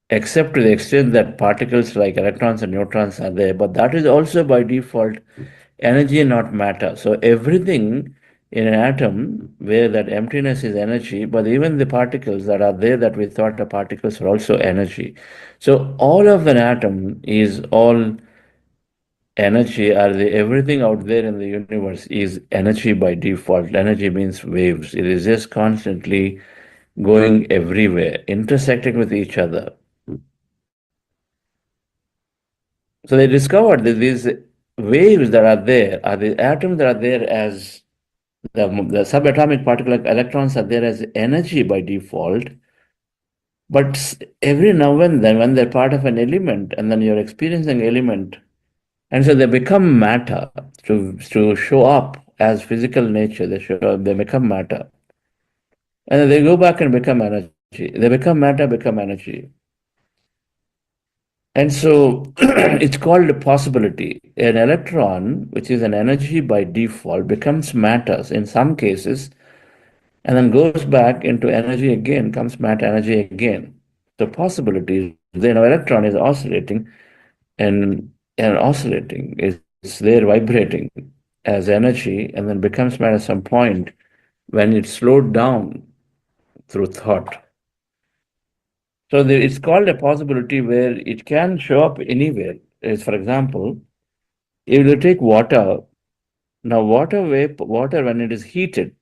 except to the extent that particles like electrons and neutrons are there, but that is also by default energy, not matter. So everything in an atom where that emptiness is energy, but even the particles that are there that we thought the particles are also energy. So all of an atom is all energy, everything out there in the universe is energy by default. Energy means waves. It is just constantly going everywhere, intersecting with each other. So they discovered that these waves that are there are the atoms that are there as the subatomic particle like electrons are there as energy by default. But every now and then, when they're part of an element, and then you're experiencing element, and so they become matter to show up as physical nature. They become matter, and then they go back and become energy. They become matter, become energy. And so it's called a possibility. An electron, which is an energy by default, becomes matter in some cases, and then goes back into energy again, comes matter energy again. The possibility, then an electron is oscillating and oscillating, it's there vibrating as energy, and then becomes matter at some point when it's slowed down through thought. So it's called a possibility where it can show up anywhere. As for example, if you take water, now water when it is heated,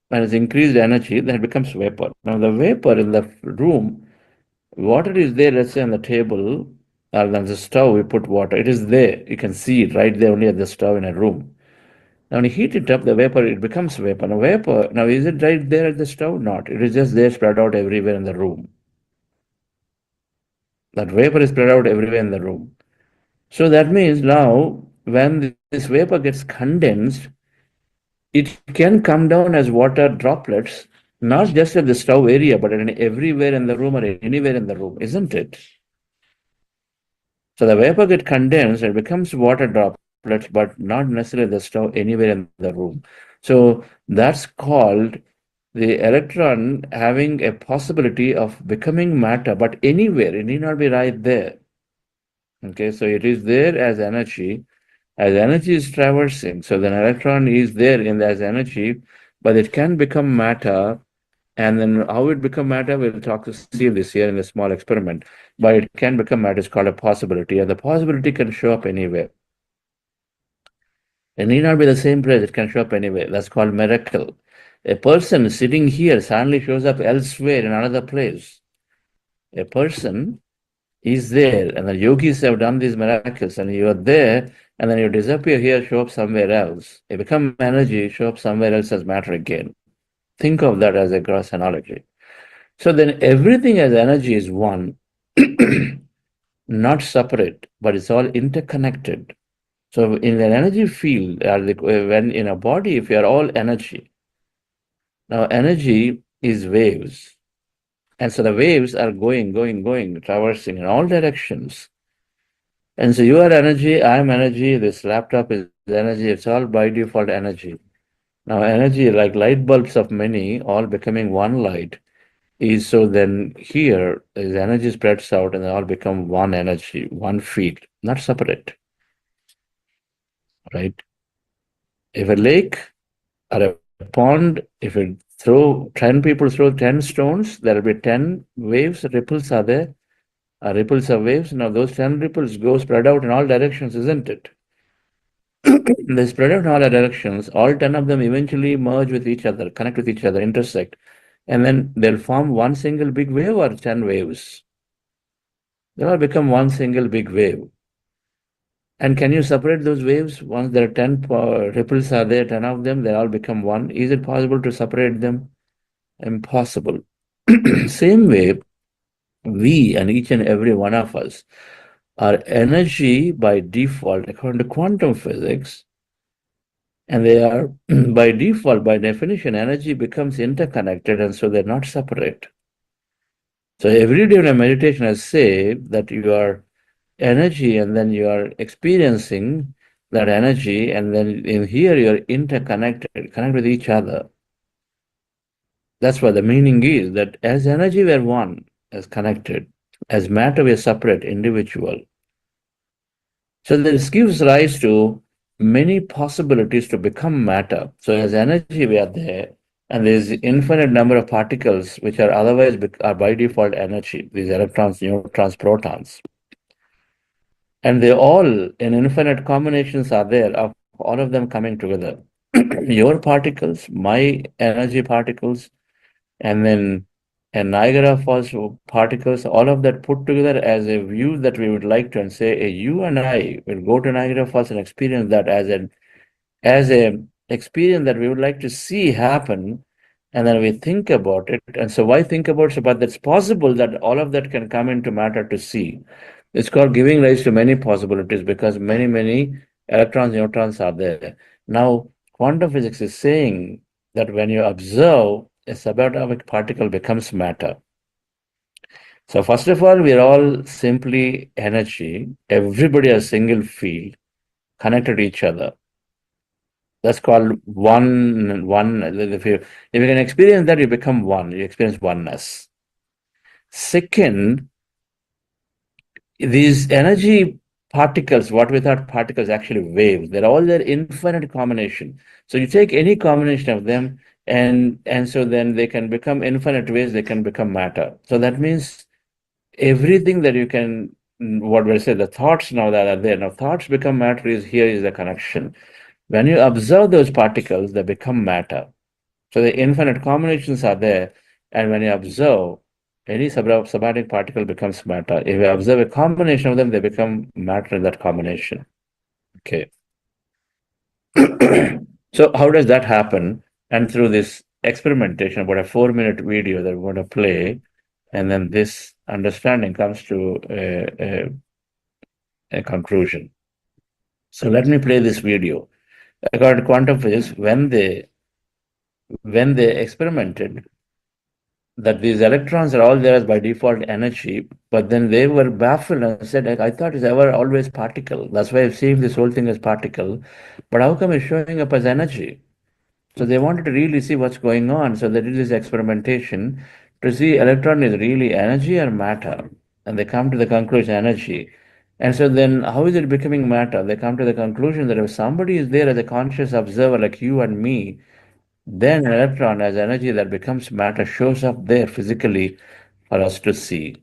when it's increased energy, then it becomes vapor. Now the vapor in the room, water is there, let's say on the table, or on the stove, we put water. It is there. You can see it right there only at the stove in a room. Now when you heat it up, the vapor, it becomes vapor. Now is it right there at the stove? Not. It is just there spread out everywhere in the room. That vapor is spread out everywhere in the room. So that means now when this vapor gets condensed, it can come down as water droplets, not just at the stove area, but everywhere in the room or anywhere in the room, isn't it? So the vapor gets condensed, it becomes water droplets, but not necessarily the stove, anywhere in the room. So that's called the electron having a possibility of becoming matter, but anywhere, it need not be right there. Okay, so it is there as energy is traversing. So the electron is there as energy, but it can become matter. And then how it become matter, we'll see this here in a small experiment. But it can become matter, it's called a possibility. And the possibility can show up anywhere. It need not be the same place, it can show up anywhere. That's called miracle. A person sitting here suddenly shows up elsewhere in another place. A person is there, and the yogis have done these miracles, and you are there, and then you disappear here, show up somewhere else. You become energy, show up somewhere else as matter again. Think of that as a gross analogy. So then everything as energy is one, not separate, but it's all interconnected. So in an energy field, when in a body, if you are all energy, now energy is waves. And so the waves are going, traversing in all directions. And so you are energy, I am energy, this laptop is energy, it's all by default energy. Now energy, like light bulbs of many, all becoming one light, is so then here as energy spreads out and they all become one energy, one field, not separate. Right? If a lake or a pond, if you throw 10 people throw 10 stones, there will be 10 waves, ripples are there, ripples of waves. Now those 10 ripples go spread out in all directions, isn't it? They spread out in all directions. All 10 of them eventually merge with each other, connect with each other, intersect. And then they'll form one single big wave or 10 waves. They'll all become one single big wave. And can you separate those waves? Once there are 10 ripples are there, 10 of them, they all become one. Is it possible to separate them? Impossible. Same way, we and each and every one of us are energy by default, according to quantum physics. And they are, by default, by definition, energy becomes interconnected, and so they're not separate. So every day in a meditation, I say that you are energy, and then you are experiencing that energy, and then in here you're interconnected, connect with each other. That's what the meaning is, that as energy we're one, as connected, as matter we're separate, individual. So this gives rise to many possibilities to become matter. So as energy we are there, and there's infinite number of particles which are otherwise are by default energy, these electrons, neutrons, protons. And they all, in infinite combinations are there of all of them coming together. Your particles, my energy particles, and then Niagara Falls particles, all of that put together as a view that we would like to, and say, you and I will go to Niagara Falls and experience that as a experience that we would like to see happen. And then we think about it. And so why think about it? But that's possible that all of that can come into matter to see. It's called giving rise to many possibilities, because many, many electrons, neutrons are there. Now, quantum physics is saying that when you observe, a subatomic particle becomes matter. So first of all, we are all simply energy. Everybody has single field, connected to each other. That's called one. If you can experience that, you become one. You experience oneness. Second, these energy particles, what we thought particles, actually waves. They're all their infinite combination. So you take any combination of them, and so then they can become infinite ways. They can become matter. So that means everything that you can, what we say, the thoughts now that are there. Now thoughts become matter. Here is the connection. When you observe those particles, they become matter. So the infinite combinations are there, and when you observe, any subatomic particle becomes matter. If you observe a combination of them, they become matter in that combination. Okay. So how does that happen? And through this experimentation, about a 4-minute video that we're going to play, and then this understanding comes to a conclusion. So let me play this video. According to quantum physics, when they experimented that these electrons are all there as by default energy, but then they were baffled and said, I thought it's ever always particle. That's why I'm seeing this whole thing as particle, but how come it's showing up as energy? So they wanted to really see what's going on. So they did this experimentation to see electron is really energy or matter. And they come to the conclusion energy. And so then how is it becoming matter? They come to the conclusion that if somebody is there as a conscious observer like you and me, then an electron as energy that becomes matter shows up there physically for us to see.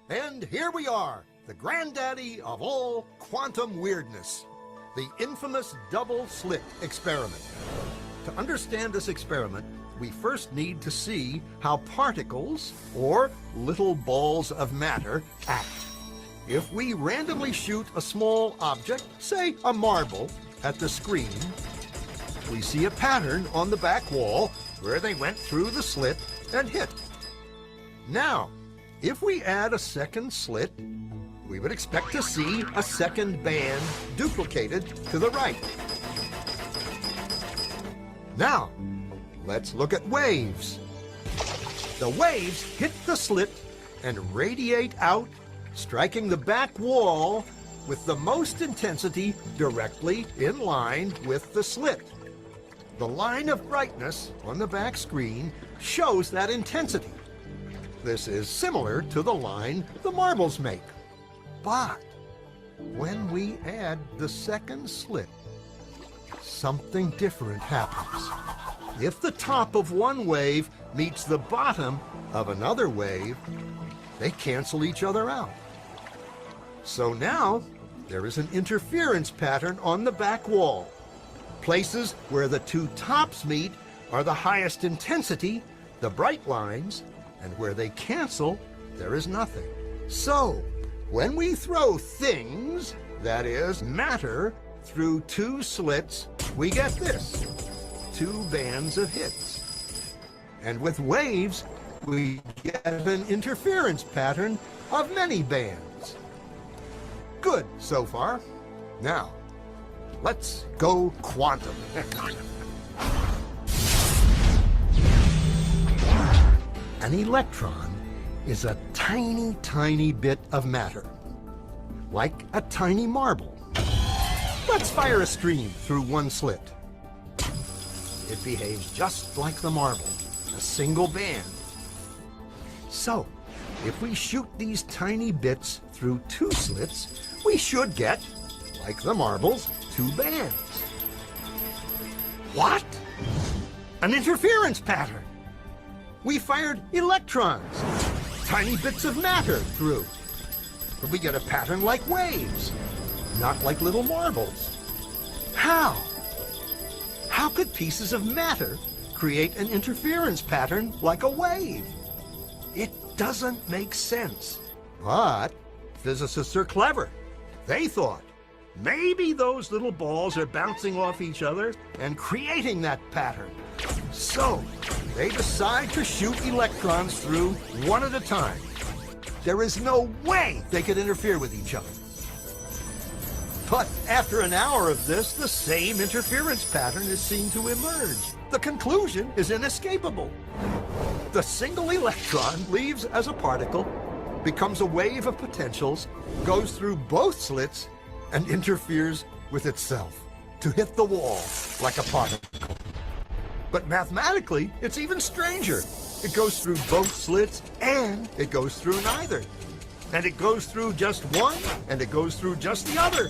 And here we are, the granddaddy of all quantum weirdness, the infamous double slit experiment. To understand this experiment, we first need to see how particles, or little balls of matter, act. If we randomly shoot a small object, say a marble, at the screen, we see a pattern on the back wall where they went through the slit and hit. Now, If we add a second slit, we would expect to see a second band duplicated to the right. Now, let's look at waves. The waves hit the slit and radiate out, striking the back wall with the most intensity directly in line with the slit. The line of brightness on the back screen shows that intensity. This is similar to the line the marbles make. But when we add the second slit, something different happens. If the top of one wave meets the bottom of another wave, they cancel each other out. So now there is an interference pattern on the back wall. Places where the two tops meet are the highest intensity, the bright lines, and where they cancel, there is nothing. So, when we throw things, that is, matter, through two slits, we get this, two bands of hits. And with waves, we get an interference pattern of many bands. Good so far. Now, let's go quantum. An electron is a tiny, tiny bit of matter, like a tiny marble. Let's fire a stream through one slit. It behaves just like the marble, a single band. So, if we shoot these tiny bits through two slits, we should get, like the marbles, two bands. What? An interference pattern. We fired electrons, tiny bits of matter through. But we get a pattern like waves, not like little marbles. How? How could pieces of matter create an interference pattern like a wave? It doesn't make sense. But physicists are clever. They thought, maybe those little balls are bouncing off each other and creating that pattern. So, they decide to shoot electrons through one at a time. There is no way they could interfere with each other. But after an hour of this, the same interference pattern is seen to emerge. The conclusion is inescapable. The single electron leaves as a particle, becomes a wave of potentials, goes through both slits, and interferes with itself to hit the wall like a particle. But mathematically, it's even stranger. It goes through both slits, and it goes through neither. And it goes through just one, and it goes through just the other.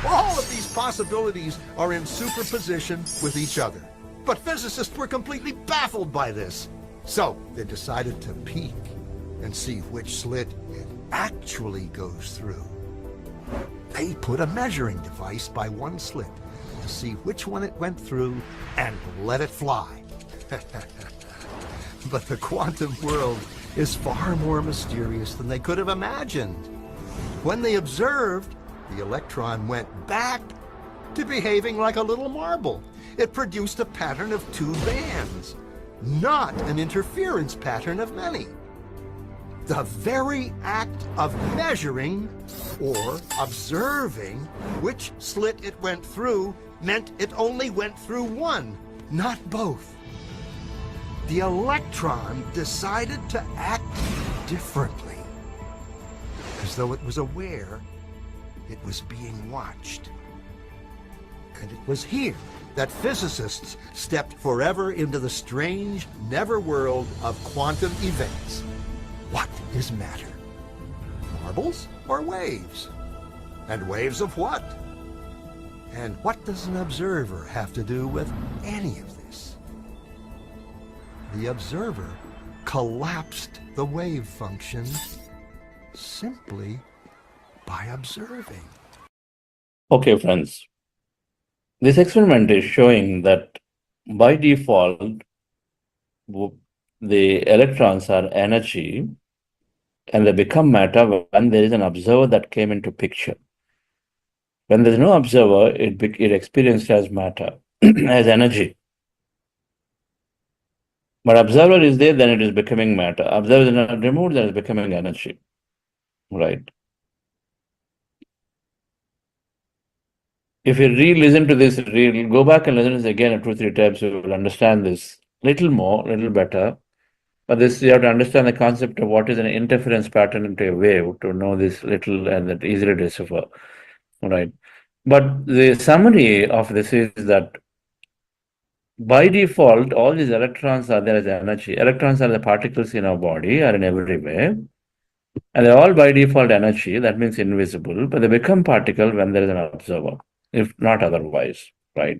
All of these possibilities are in superposition with each other. But physicists were completely baffled by this. So they decided to peek and see which slit it actually goes through. They put a measuring device by one slit to see which one it went through and let it fly. But the quantum world is far more mysterious than they could have imagined. When they observed, the electron went back to behaving like a little marble. It produced a pattern of two bands, not an interference pattern of many. The very act of measuring or observing which slit it went through meant it only went through one, not both. The electron decided to act differently, as though it was aware it was being watched. And it was here that physicists stepped forever into the strange, never world of quantum events. What is matter? Marbles or waves? And waves of what? And what does an observer have to do with any of this? The observer collapsed the wave function simply by observing. Okay, friends. This experiment is showing that by default, the electrons are energy and they become matter when there is an observer that came into picture. When there is no observer, it experienced as matter, as energy. But observer is there, then it is becoming matter. Observer is not removed, then it is becoming energy. Right. If you re-listen to this, go back and listen to this again 2-3 times, you will understand this little more, little better. But this, you have to understand the concept of what is an interference pattern into a wave to know this little and that easily decipher. Right. But the summary of this is that by default, all these electrons are there as energy. Electrons are the particles in our body, are in every way. And they're all by default energy, that means invisible, but they become particle when there is an observer, if not otherwise, right?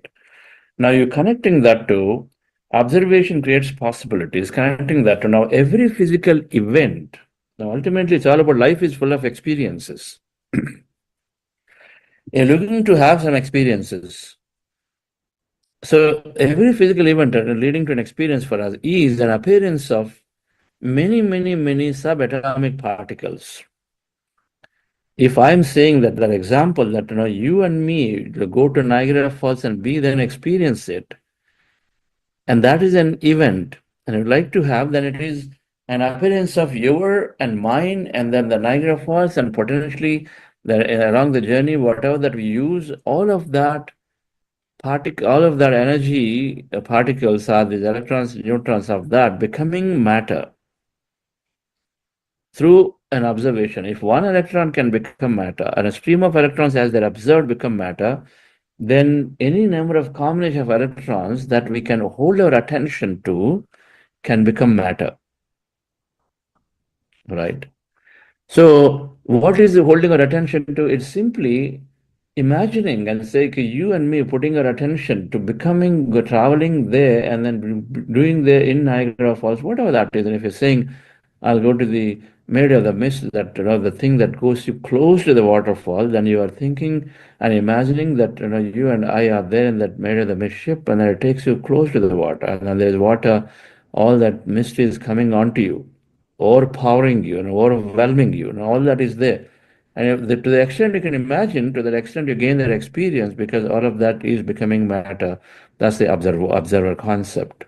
Now you're connecting that to observation creates possibilities, connecting that to now every physical event. Now ultimately it's all about life is full of experiences. You're looking to have some experiences. So every physical event leading to an experience for us is an appearance of many, many, many subatomic particles. If I'm saying that example that you and me go to Niagara Falls and we then experience it, and that is an event, and I'd like to have, then it is an appearance of your and mine, and then the Niagara Falls, and potentially along the journey, whatever that we use, all of that all of that energy particles are these electrons, neutrons of that becoming matter through an observation. If one electron can become matter and a stream of electrons as they're observed become matter, then any number of combination of electrons that we can hold our attention to can become matter. Right? So what is holding our attention to? It's simply imagining and say, okay, you and me putting our attention to becoming, traveling there and then doing there in Niagara Falls, whatever that is. And if you're saying, I'll go to the Made of the Mist, that the thing that goes you close to the waterfall, then you are thinking and imagining that you and I are there in that Made of the Mist ship, and then it takes you close to the water, and then there's water, all that mist is coming onto you, overpowering you and overwhelming you, and all that is there. And to the extent you can imagine, to that extent you gain that experience, because all of that is becoming matter. That's the observer concept.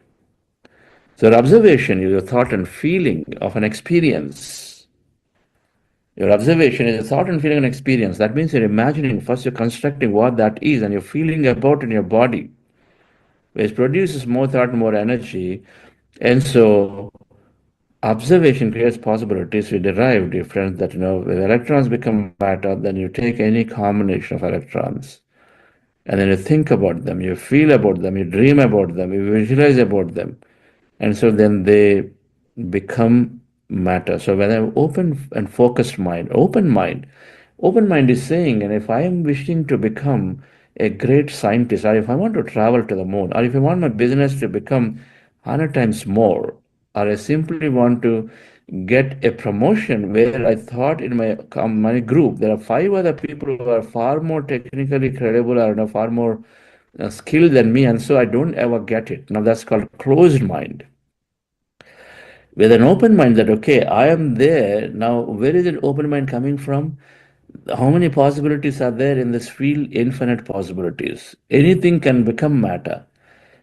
So observation is a thought and feeling of an experience. Your observation is a thought and feeling and experience. That means you're imagining, first you're constructing what that is, and you're feeling about in your body, which produces more thought, more energy. And so observation creates possibilities. We derive difference that, when electrons become matter, then you take any combination of electrons, and then you think about them, you feel about them, you dream about them, you visualize about them. And so then they become matter. So when I have open and focused mind, open mind is saying, and if I am wishing to become a great scientist, or if I want to travel to the moon, or if I want my business to become 100 times more, or I simply want to get a promotion where I thought in my group, there are 5 other people who are far more technically credible or far more skilled than me, and so I don't ever get it. Now that's called closed mind. With an open mind that, okay, I am there, now where is an open mind coming from? How many possibilities are there in this field? Infinite possibilities. Anything can become matter.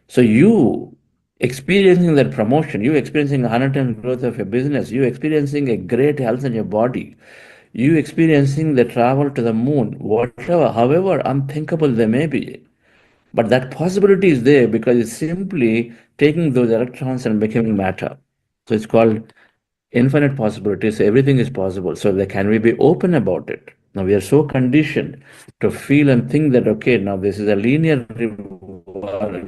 So you experiencing that promotion, you experiencing 100% growth of your business, you experiencing a great health in your body, you experiencing the travel to the moon, whatever, however unthinkable they may be. But that possibility is there because it's simply taking those electrons and becoming matter. So it's called infinite possibilities. So everything is possible. So can we be open about it? Now we are so conditioned to feel and think that, okay, now this is a linear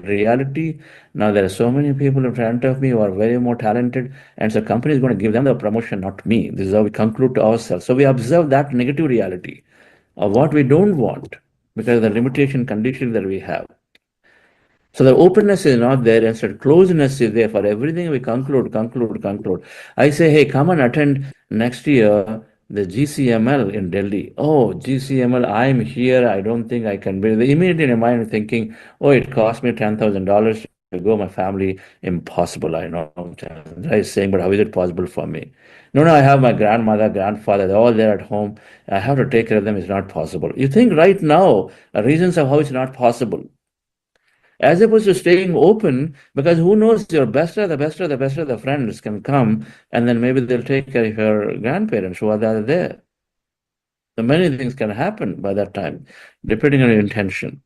reality. Now there are so many people in front of me who are very more talented, and so company is going to give them the promotion, not me. This is how we conclude to ourselves. So we observe that negative reality of what we don't want because of the limitation condition that we have. So the openness is not there, instead closeness is there. For everything we conclude. I say, hey, come and attend next year the GCML in Delhi. Oh, GCML, I'm here. I don't think I can be. Immediately in your mind thinking, oh, it cost me $10,000 to go. My family, impossible. I know. I was saying, but how is it possible for me? No, I have my grandmother, grandfather, they're all there at home. I have to take care of them. It's not possible. You think right now, reasons of how it's not possible. as opposed to staying open, because who knows, your best of the friends can come, and then maybe they'll take care of your grandparents who are there. So many things can happen by that time, depending on your intention,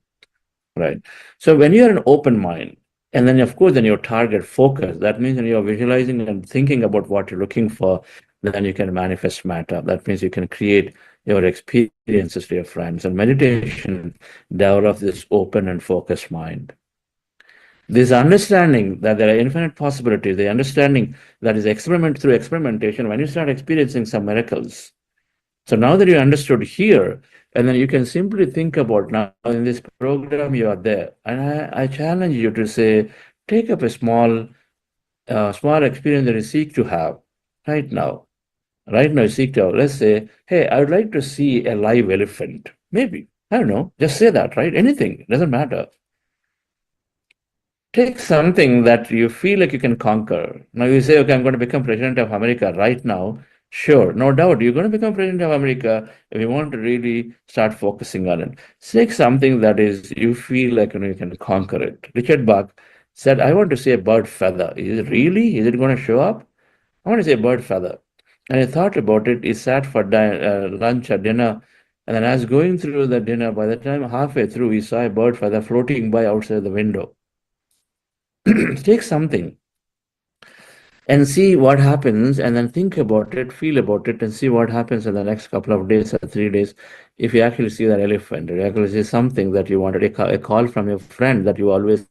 right? So when you're an open mind, and then of course, then your target focus, that means when you're visualizing and thinking about what you're looking for, then you can manifest matter. That means you can create your experiences to your friends. And meditation develops this open and focused mind. This understanding that there are infinite possibilities, the understanding that is experiment through experimentation, when you start experiencing some miracles. So now that you understood here, and then you can simply think about now in this program you are there. And I challenge you to say, take up a small experience that you seek to have right now. Right now, you seek to have, let's say, hey, I would like to see a live elephant. Maybe. I don't know. Just say that, right? Anything. Doesn't matter. Take something that you feel like you can conquer. Now you say, okay, I'm going to become president of America right now. Sure, no doubt, you're going to become president of America if you want to really start focusing on it. Take something that is, you feel like you can conquer it. Richard Bach said, I want to see a bird feather. Is it really? Is it going to show up? I want to see a bird feather. And he thought about it. He sat for lunch or dinner. And then as going through the dinner, by the time halfway through, he saw a bird feather floating by outside the window. Take something and see what happens, and then think about it, feel about it, and see what happens in the next couple of days or 3 days. If you actually see that elephant, or you actually see something that you wanted, a call from your friend that you always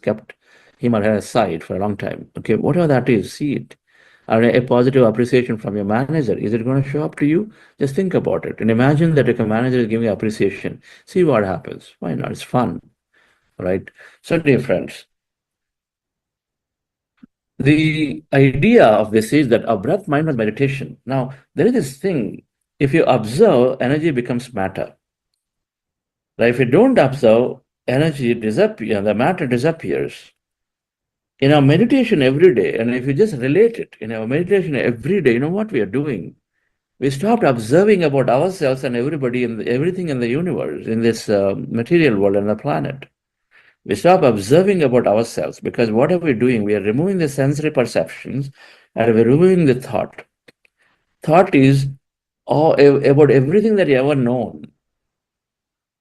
kept him or her aside for a long time. Okay, whatever that is, see it. Or a positive appreciation from your manager, is it going to show up to you? Just think about it and imagine that if a manager is giving you appreciation, see what happens. Why not? It's fun, right? So, dear friends, the idea of this is that our breath mindfulness meditation. Now, there is this thing, if you observe, energy becomes matter. Right? If you don't observe, energy disappears, the matter disappears. In our meditation every day, and if you just relate it, in our meditation every day, you know what we are doing? We stopped observing about ourselves and everybody and everything in the universe, in this material world and the planet. We stop observing about ourselves, because what are we doing? We are removing the sensory perceptions and we're removing the thought. Thought is about everything that you ever known.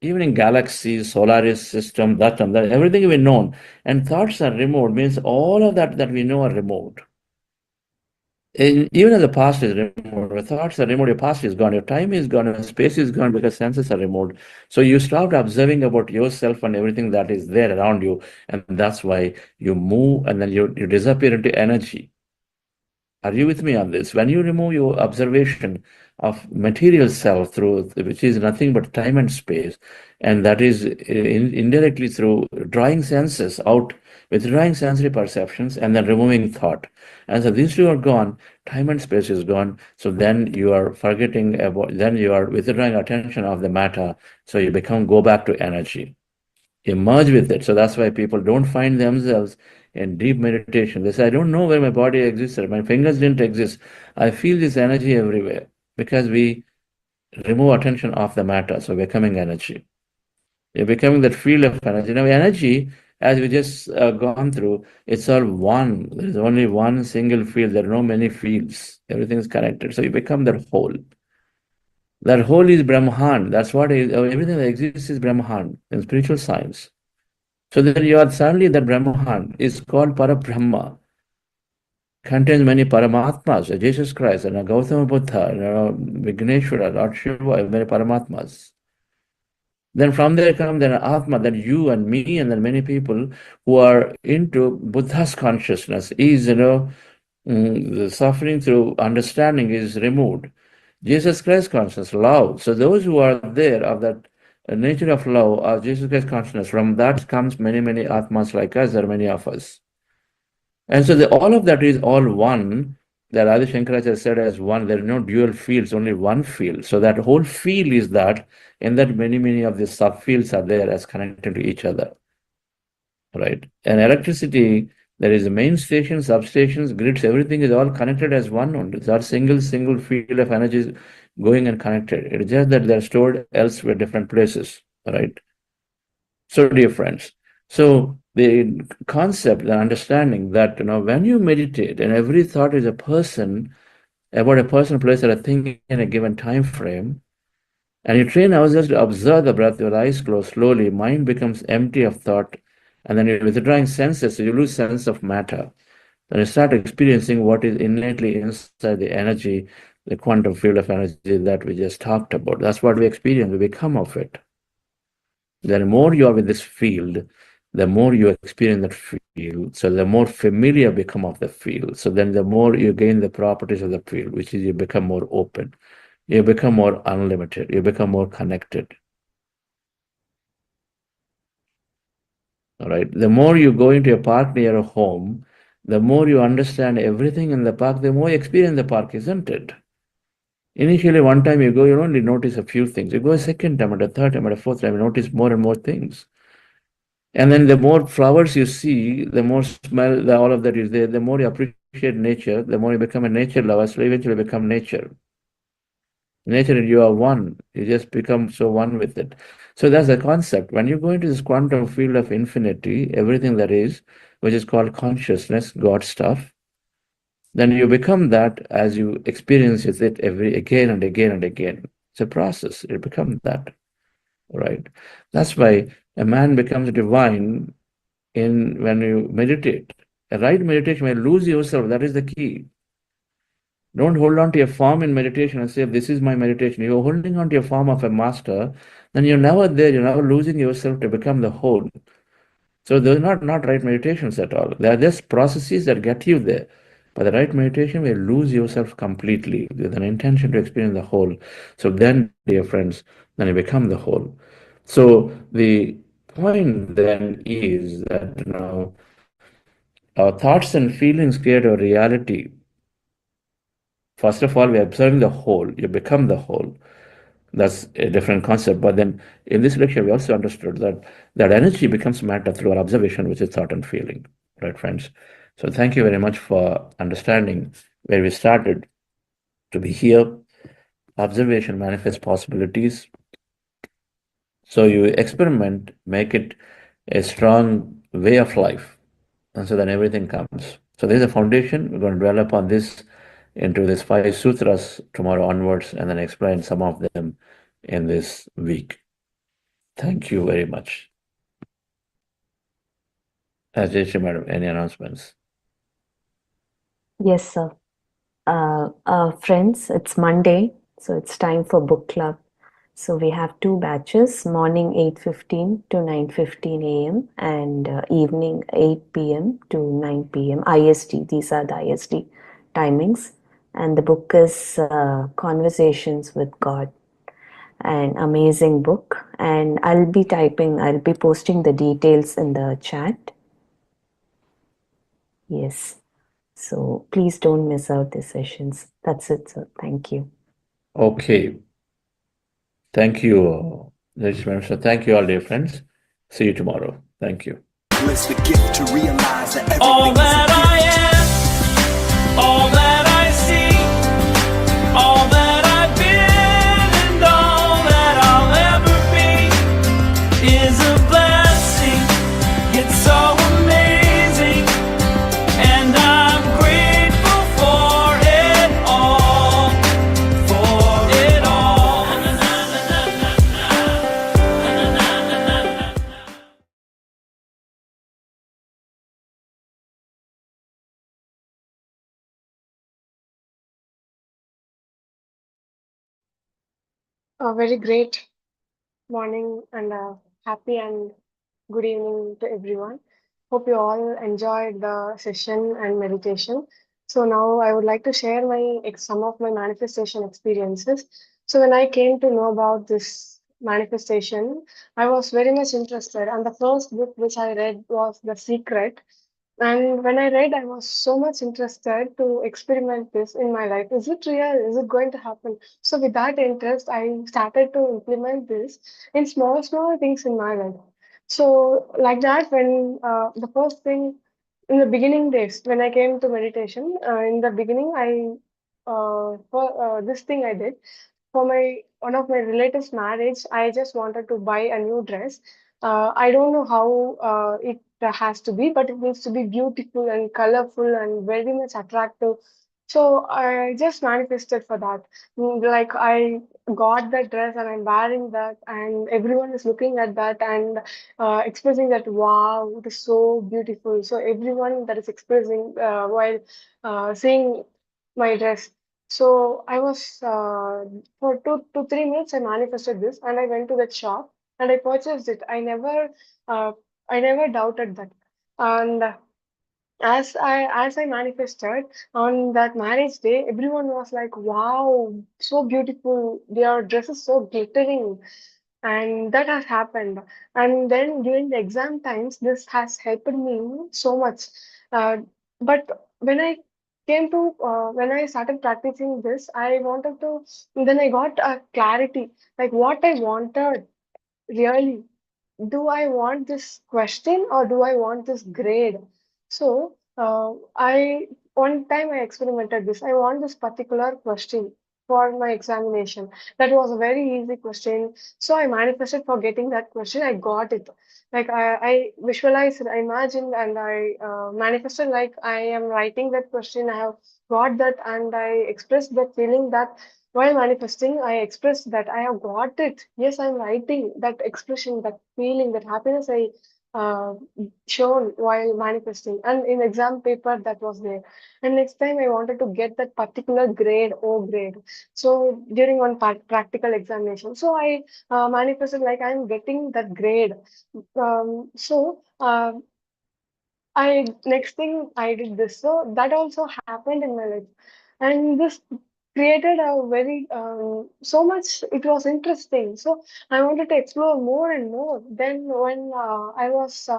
Even in galaxies, solar system, that, everything we've known. And thoughts are removed, means all of that we know are removed. Even if the past is removed, your thoughts are removed, your past is gone, your time is gone, your space is gone, because senses are removed. So you stopped observing about yourself and everything that is there around you, and that's why you move and then you disappear into energy. Are you with me on this? When you remove your observation of material self through, which is nothing but time and space, and that is indirectly through drawing senses out, withdrawing sensory perceptions, and then removing thought. And so these two are gone, time and space is gone. So then you are forgetting about, then you are withdrawing attention of the matter. So you go back to energy. You merge with it. So that's why people don't find themselves in deep meditation. They say, I don't know where my body existed. My fingers didn't exist. I feel this energy everywhere, because we remove attention off the matter. So becoming energy. You're becoming that field of energy. Now, energy, as we just gone through, it's all one. There's only one single field. There are no many fields. Everything is connected. So you become that whole. That whole is Brahman. That's what everything that exists is Brahman in spiritual science. So then you are suddenly that Brahman is called Parabrahma. Contains many Paramatmas, Jesus Christ, and Gautama Buddha, Vigneshwara, Lord Shiva, many Paramatmas. Then from there come then Atma, that you and me, and then many people who are into Buddha's consciousness is, the suffering through understanding is removed. Jesus Christ consciousness, love. So those who are there of that nature of love, of Jesus Christ consciousness, from that comes many, many Atmas like us, there are many of us. And so all of that is all one. That Adi Shankaracharya said as one, there are no dual fields, only one field. So that whole field is that, and that many, many of the subfields are there as connected to each other. Right? And electricity, there is a main station, substations, grids, everything is all connected as one only. That single field of energy is going and connected. It's just that they're stored elsewhere, different places. Right? So, dear friends, So the concept, the understanding that when you meditate and every thought is a person, about a person, place, or a thing in a given time frame, and you train ourselves to observe the breath, your eyes closed slowly, mind becomes empty of thought, and then you're withdrawing senses, so you lose sense of matter. Then you start experiencing what is innately inside the energy, the quantum field of energy that we just talked about. That's what we experience, we become of it. The more you are with this field, the more you experience that field. So the more familiar become of the field. So then the more you gain the properties of the field, which is you become more open. You become more unlimited. You become more connected. All right. The more you go into a park near a home, the more you understand everything in the park, the more you experience the park, isn't it? Initially, one time you go, you only notice a few things. You go a second time, and a third time, and a fourth time, you notice more and more things. And then the more flowers you see, the more smell, all of that is there, the more you appreciate nature, the more you become a nature lover, so eventually become nature. Nature and you are one. You just become so one with it. So that's the concept. When you go into this quantum field of infinity, everything that is, which is called consciousness, God stuff, then you become that as you experience it again and again and again. It's a process. You become that. Right. That's why a man becomes divine when you meditate. A right meditation, when you lose yourself, that is the key. Don't hold on to your form in meditation and say, this is my meditation. You're holding on to your form of a master, then you're never there, you're never losing yourself to become the whole. So they're not right meditations at all. They are just processes that get you there. But the right meditation will lose yourself completely with an intention to experience the whole. So then, dear friends, then you become the whole. So the point then is that our thoughts and feelings create a reality. First of all, we're observing the whole. You become the whole. That's a different concept. But then in this lecture, we also understood that energy becomes matter through our observation, which is thought and feeling. Right, friends? So thank you very much for understanding where we started to be here. Observation manifests possibilities. So you experiment, make it a strong way of life. And so then everything comes. So there's a foundation. We're going to dwell upon this into these 5 sutras tomorrow onwards and then explain some of them in this week. Thank you very much. Ajay, madam, any announcements? Yes, sir. Friends, it's Monday, so it's time for book club. So we have 2 batches, morning 8:15 to 9:15 a.m. and evening 8 p.m. to 9 p.m. IST. These are the IST timings. And the book is Conversations with God. An amazing book. And I'll be posting the details in the chat. Yes. So please don't miss out the sessions. That's it, sir. Thank you. Okay. Thank you, ladies and gentlemen. Thank you all, dear friends. See you tomorrow. Thank you. It's the gift to realize that All everything is a that gift. I am, all that I see, all that I've been, and all that I'll ever be is a blessing. It's so amazing, and I'm grateful for it all, for it all. A very great morning and a happy and good evening to everyone. Hope you all enjoyed the session and meditation. So now I would like to share some of my manifestation experiences. So when I came to know about this manifestation, I was very much interested, and the first book which I read was The Secret. And when I read, I was so much interested to experiment this in my life. Is it real? Is it going to happen? So with that interest, I started to implement this in small, small things in my life. So like that, when the first thing in the beginning days, when I came to meditation, in the beginning, for this thing I did for my one of my relatives' marriage, I just wanted to buy a new dress. I don't know how it has to be, but it needs to be beautiful and colorful and very much attractive. So I just manifested for that. Like I got that dress and I'm wearing that, and everyone is looking at that and expressing that, wow, it is so beautiful. So everyone that is expressing while seeing my dress. So I was for 2 to 3 minutes I manifested this, and I went to that shop and I purchased it. Uh, I never doubted that. And as I manifested on that marriage day, everyone was like, "Wow, so beautiful! Their dress is so glittering," and that has happened. And then during the exam times, this has helped me so much. But when I started practicing this, I wanted to. Then I got a clarity, like what I wanted really. Do I want this question or do I want this grade? So I one time I experimented this. I want this particular question for my examination. That was a very easy question. So I manifested for getting that question. I got it. Like I visualized, I imagined, and I manifested like I am writing that question. I have got that, and I expressed that feeling that while manifesting, I expressed that I have got it. Yes, I'm writing that expression, that feeling, that happiness I uh, shown while manifesting. And in exam paper, that was there. And next time, I wanted to get that particular grade, O grade. So during one practical examination, so I manifested like I'm getting that grade. I next thing I did this. So that also happened in my life. And this created a very so much it was interesting. So I wanted to explore more and more. Then when I was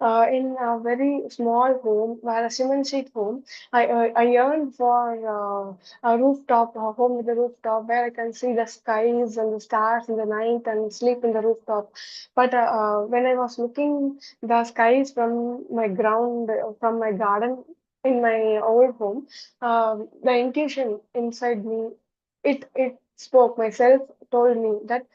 in a very small home, where a cement sheet home, I yearned for a rooftop, a home with a rooftop where I can see the skies and the stars in the night and sleep in the rooftop. But when I was looking the skies from my ground, from my garden in my old home, the intuition inside me, it spoke. Myself told me that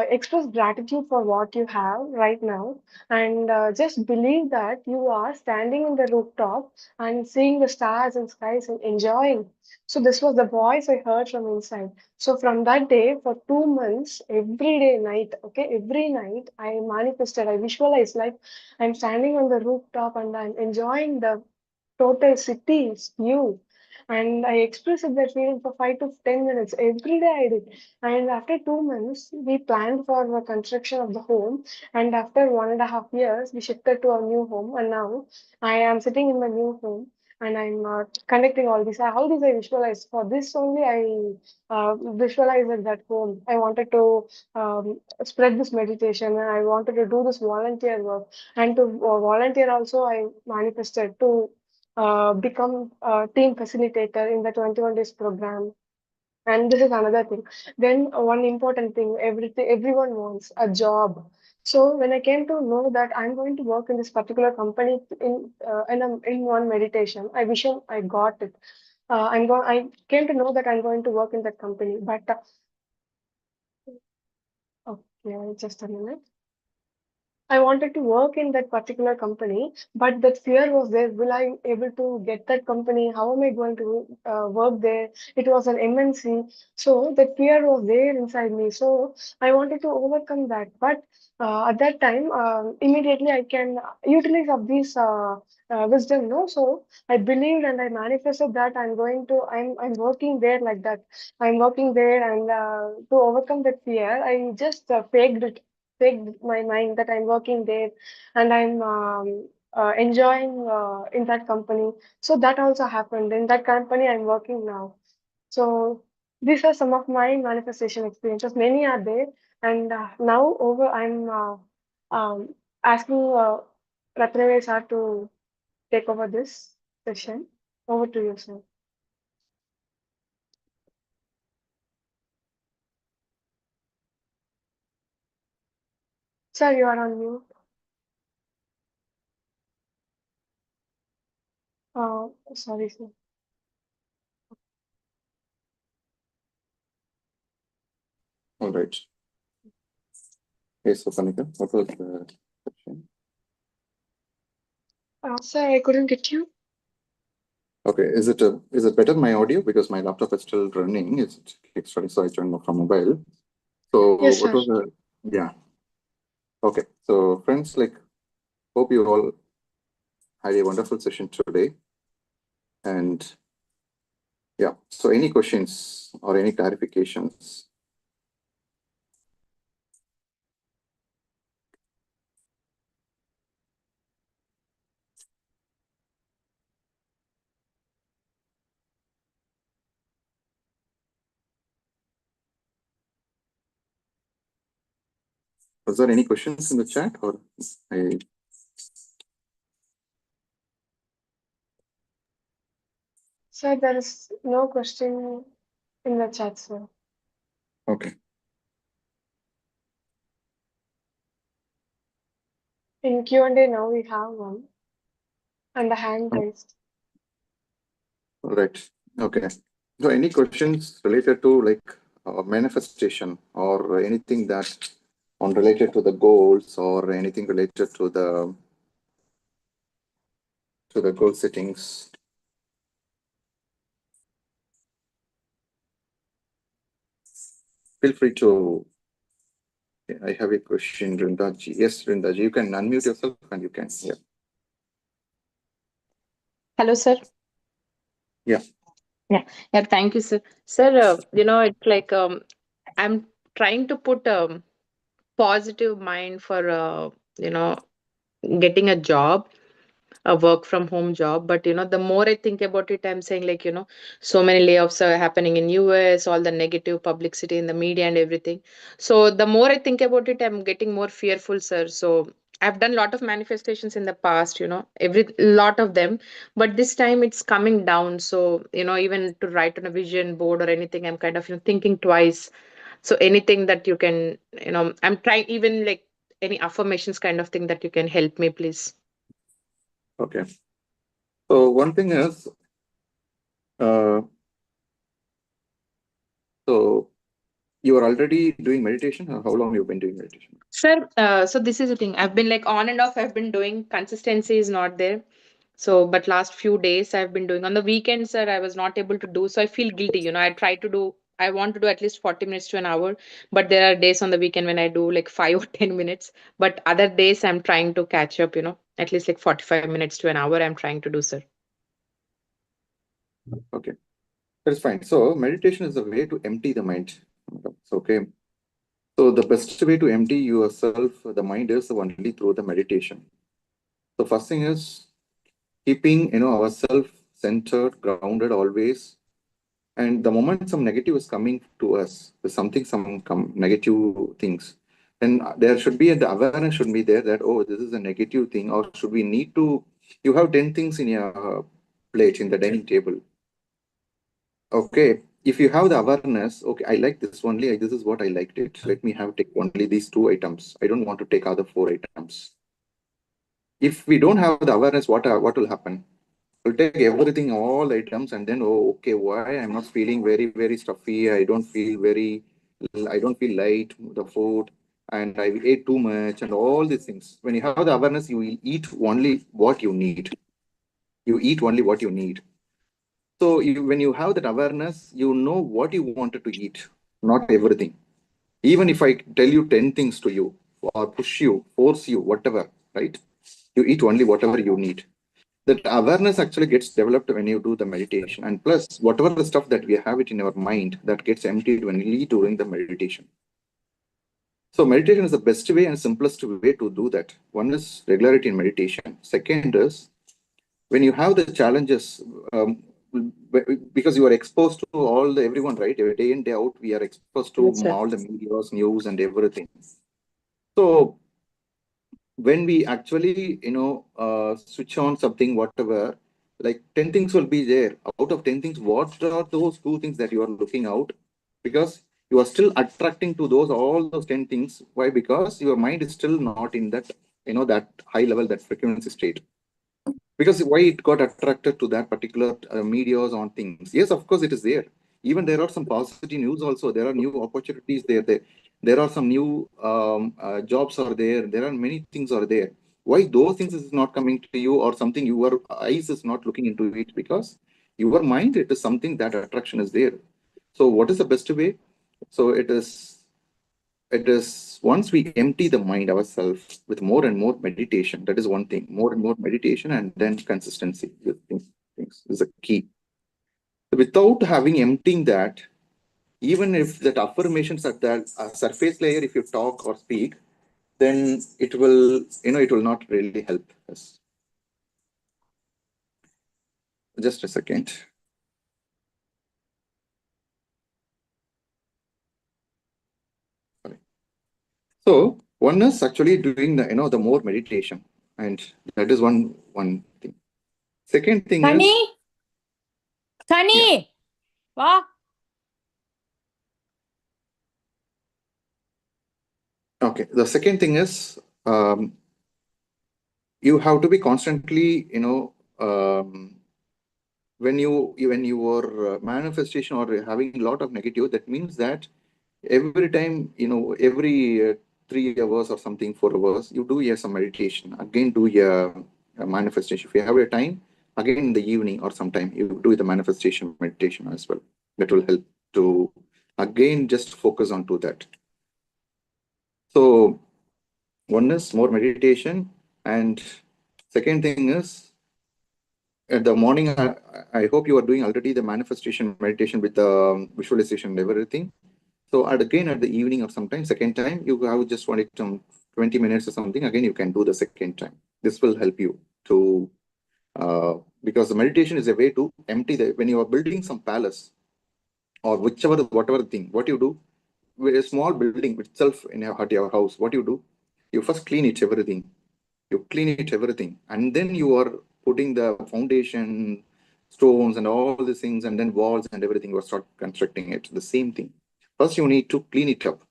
express gratitude for what you have right now, and just believe that you are standing in the rooftop and seeing the stars and skies and enjoying. So this was the voice I heard from inside. So from that day, for 2 months, every day night, okay, every night I manifested, I visualized like I'm standing on the rooftop and I'm enjoying the total city's view. And I expressed that feeling for 5 to 10 minutes every day I did. And after 2 months, we planned for the construction of the home. And after 1.5 years, we shifted to our new home. And now I am sitting in my new home and I'm connecting all this. How did I visualize? For this only, I visualized that home. I wanted to spread this meditation. I wanted to do this volunteer work. And to volunteer also, I manifested to become a team facilitator in the 21 days program. And this is another thing. Then one important thing, everyone wants a job. So when I came to know that I'm going to work in this particular company in one meditation, I vision I got it. I came to know that I'm going to work in that company. But okay, just a minute. I wanted to work in that particular company, but that fear was there. Will I able to get that company? How am I going to work there? It was an MNC, so that fear was there inside me. So I wanted to overcome that. But at that time, immediately I can utilize of this wisdom. No, so I believed and I manifested that I'm working there like that. I'm working there, and to overcome that fear, I just faked my mind that I'm working there and I'm enjoying in that company. So that also happened. In that company, I'm working now. So these are some of my manifestation experiences. Many are there, and now over I'm asking Ratnavesh sir to take over this session. Over to you, sir. Sir, you are on mute. Sorry, sir. All right. Yes, so Kanika, what was the question? Sir, I couldn't get you. Okay, is it better my audio because my laptop is still running? It's kickstarting, so I joined from mobile. So Yes, what sir. was the yeah? Okay, so friends, like hope you all had a wonderful session today, and yeah. So any questions or any clarifications? Was there any questions in the chat or I? Sir, there is no question in the chat, sir. Okay. In Q&A now we have one and a hand raised. All right. Okay. So any questions related to like manifestation or anything that on related to the goals or anything related to the goal settings? Feel free to. I have a question, Rindaji. Yes, Rindaji, you can unmute yourself and you can. Yeah. Hello, sir. Yeah. Yeah, thank you, sir. Sir, it's like I'm trying to put a positive mind for you know, getting a job, a work from home job. But the more I think about it, I'm saying like, so many layoffs are happening in US, all the negative publicity in the media and everything. So the more I think about it, I'm getting more fearful, sir. So I've done a lot of manifestations in the past, every lot of them, but this time it's coming down. So, even to write on a vision board or anything, I'm kind of thinking twice. So anything that you can, I'm trying, even like any affirmations kind of thing that you can help me, please. Okay. So one thing is, so you are already doing meditation, or how long you've been doing meditation? Sir, so this is the thing. I've been like on and off. I've been doing. Consistency is not there. So, but last few days I've been doing. On the weekends, sir, I was not able to do. So I feel guilty. I try to do. I want to do at least 40 minutes to an hour. But there are days on the weekend when I do like 5 or 10 minutes. But other days I'm trying to catch up. At least like 45 minutes to an hour. I'm trying to do, sir. Okay, that's fine. So meditation is a way to empty the mind. Okay. So the best way to empty yourself, the mind, is only through the meditation. So first thing is keeping ourselves centered, grounded always. And the moment some negative is coming to us, some negative things, then there should be the awareness should be there that, oh, this is a negative thing, or should we need to, you have 10 things in your plate in the dining table. Okay, if you have the awareness, okay, I like this only, this is what I liked it. Let me take only these 2 items. I don't want to take other 4 items. If we don't have the awareness, what will happen? We'll take everything, all items, and then, oh, okay, why I'm not feeling very, very stuffy. I don't feel light, the food, and I ate too much, and all these things. When you have the awareness, you will eat only what you need. You eat only what you need. So when you have that awareness, you know what you wanted to eat, not everything. Even if I tell you 10 things to you, or push you, force you, whatever, right? You eat only whatever you need. That awareness actually gets developed when you do the meditation. And plus, whatever the stuff that we have it in our mind, that gets emptied only during the meditation. So meditation is the best way and simplest way to do that. One is regularity in meditation. Second is, when you have the challenges, because you are exposed to everyone, right? Every day in, day out, we are exposed to Yes, sir. all the medias, news, and everything. So when we actually, switch on something, whatever, like 10 things will be there. Out of 10 things, what are those 2 things that you are looking out? Because you are still attracting to all those 10 things. Why? Because your mind is still not in that, that high level, that frequency state. Because why it got attracted to that particular medias on things? Yes, of course, it is there. Even there are some positive news also. There are new opportunities there. There are some new jobs are there. There are many things are there. Why those things is not coming to you, or something your eyes is not looking into it? Because your mind, it is something that attraction is there. So what is the best way? So it is once we empty the mind ourselves with more and more meditation. That is one thing. More and more meditation, and then consistency with things is a key. Without having emptying that, even if that affirmations at that surface layer, if you talk or speak, then it will, it will not really help us. Just a second. Sorry. So one is actually doing the, the more meditation, and that is one thing. Second thing is, Sunny, wow. okay, the second thing is, you have to be constantly, when your manifestation or having a lot of negative, that means that every time, every 3 hours or something, 4 hours, you do some meditation. Again, do a manifestation. If you have a time, again in the evening or sometime, you do the manifestation meditation as well. That will help to, again, just focus on to that. So one is more meditation, and second thing is, at the morning, I hope you are doing already the manifestation meditation with the visualization and everything. So again, at the evening or sometime, second time, you have just wanted some 20 minutes or something, again, you can do the second time. This will help you to, because the meditation is a way to empty when you are building some palace or whatever thing, what you do with a small building itself in your house, what you do, you first clean it, everything. You clean it, everything. And then you are putting the foundation, stones and all these things, and then walls and everything, you start constructing it. The same thing. First, you need to clean it up,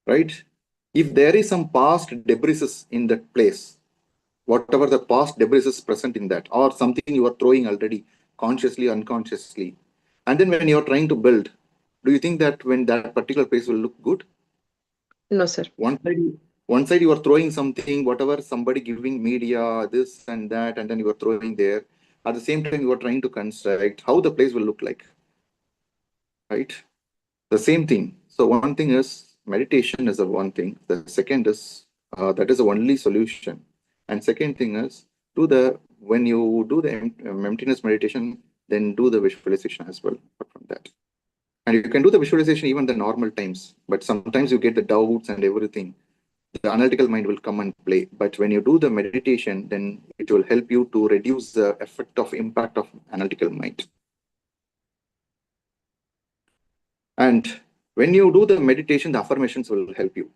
right? If there is some past debris in that place, whatever the past debris is present in that, or something you are throwing already, consciously, unconsciously, and then when you are trying to build, do you think that when that particular place will look good? No, sir. One side you are throwing something, whatever somebody giving media, this and that, and then you are throwing there. At the same time, you are trying to construct how the place will look like, right? The same thing. So one thing is meditation is the one thing. The second is that is the only solution. And second thing is when you do the emptiness meditation, then do the visualization as well. Apart from that, and you can do the visualization even the normal times. But sometimes you get the doubts and everything. The analytical mind will come and play. But when you do the meditation, then it will help you to reduce the effect of impact of analytical mind. And when you do the meditation, the affirmations will help you.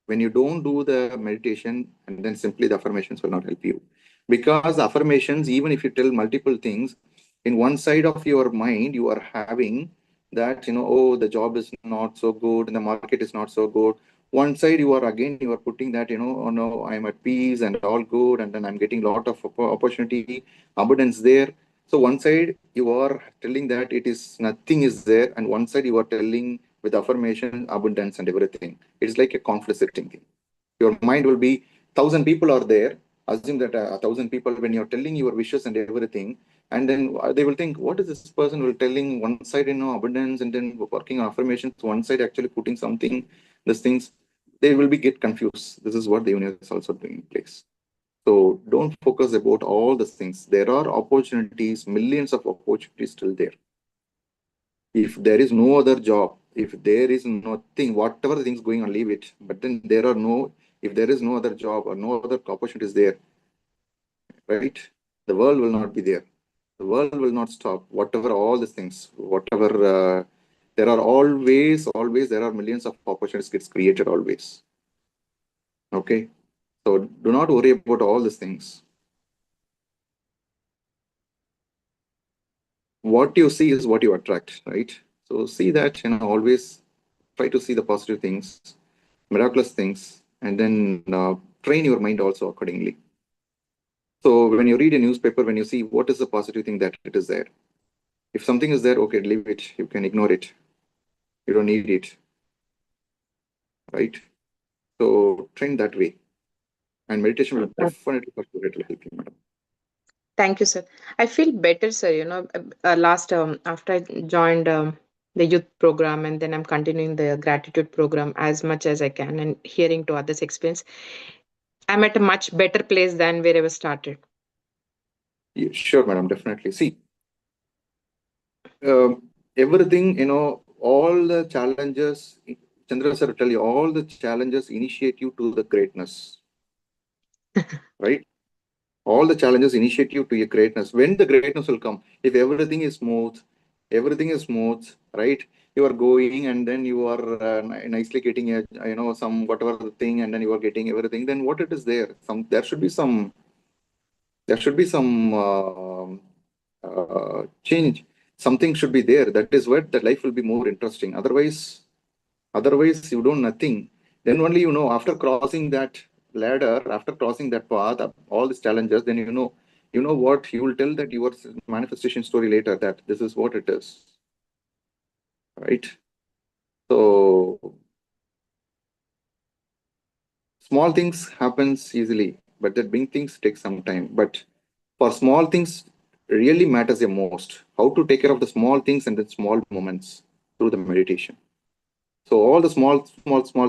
When you don't do the meditation, and then simply the affirmations will not help you. Because affirmations, even if you tell multiple things, in one side of your mind, you are having that, oh, the job is not so good and the market is not so good. One side, you are putting that, oh no, I'm at peace and all good, and then I'm getting a lot of opportunity, abundance there. So one side you are telling that it is nothing is there, and one side you are telling with affirmation, abundance and everything. It's like a conflict thinking. Your mind will be 1,000 people are there. Assume that 1,000 people, when you're telling your wishes and everything, and then they will think, what is this person will telling one side, abundance, and then working on affirmations, one side actually putting something, these things, they will get confused. This is what the universe is also doing in place. So don't focus about all these things. There are opportunities, millions of opportunities still there. If there is no other job, if there is nothing, whatever the things going on, leave it. But then if there is no other job or no other opportunities there, right? The world will not be there. The world will not stop. Whatever all these things, whatever, there are always, there are millions of opportunities gets created always. Okay. So do not worry about all these things. What you see is what you attract, right? So see that, always try to see the positive things, miraculous things, and then train your mind also accordingly. So when you read a newspaper, when you see what is the positive thing that it is there. If something is there, okay, leave it. You can ignore it. You don't need it. right? So train that way, and meditation will definitely for sure it will help you, madam. Thank you, sir. I feel better, sir. Last after I joined the youth program, and then I'm continuing the gratitude program as much as I can, and hearing to others' experience. I'm at a much better place than where I was started. Yeah, sure, madam, definitely. See, everything, all the challenges, Chandra sir will tell you, all the challenges initiate you to the greatness, right? All the challenges initiate you to your greatness. When the greatness will come, if everything is smooth, right? You are going and then you are nicely getting some whatever the thing, and then you are getting everything. Then what it is there? There should be some change. Something should be there. That is where the life will be more interesting. Otherwise you don't nothing. Then only after crossing that ladder, after crossing that path, all these challenges, then you know what you will tell that your manifestation story later, that this is what it is, right? So small things happens easily, but the big things take some time. But for small things really matters the most. How to take care of the small things and the small moments through the meditation. So all the small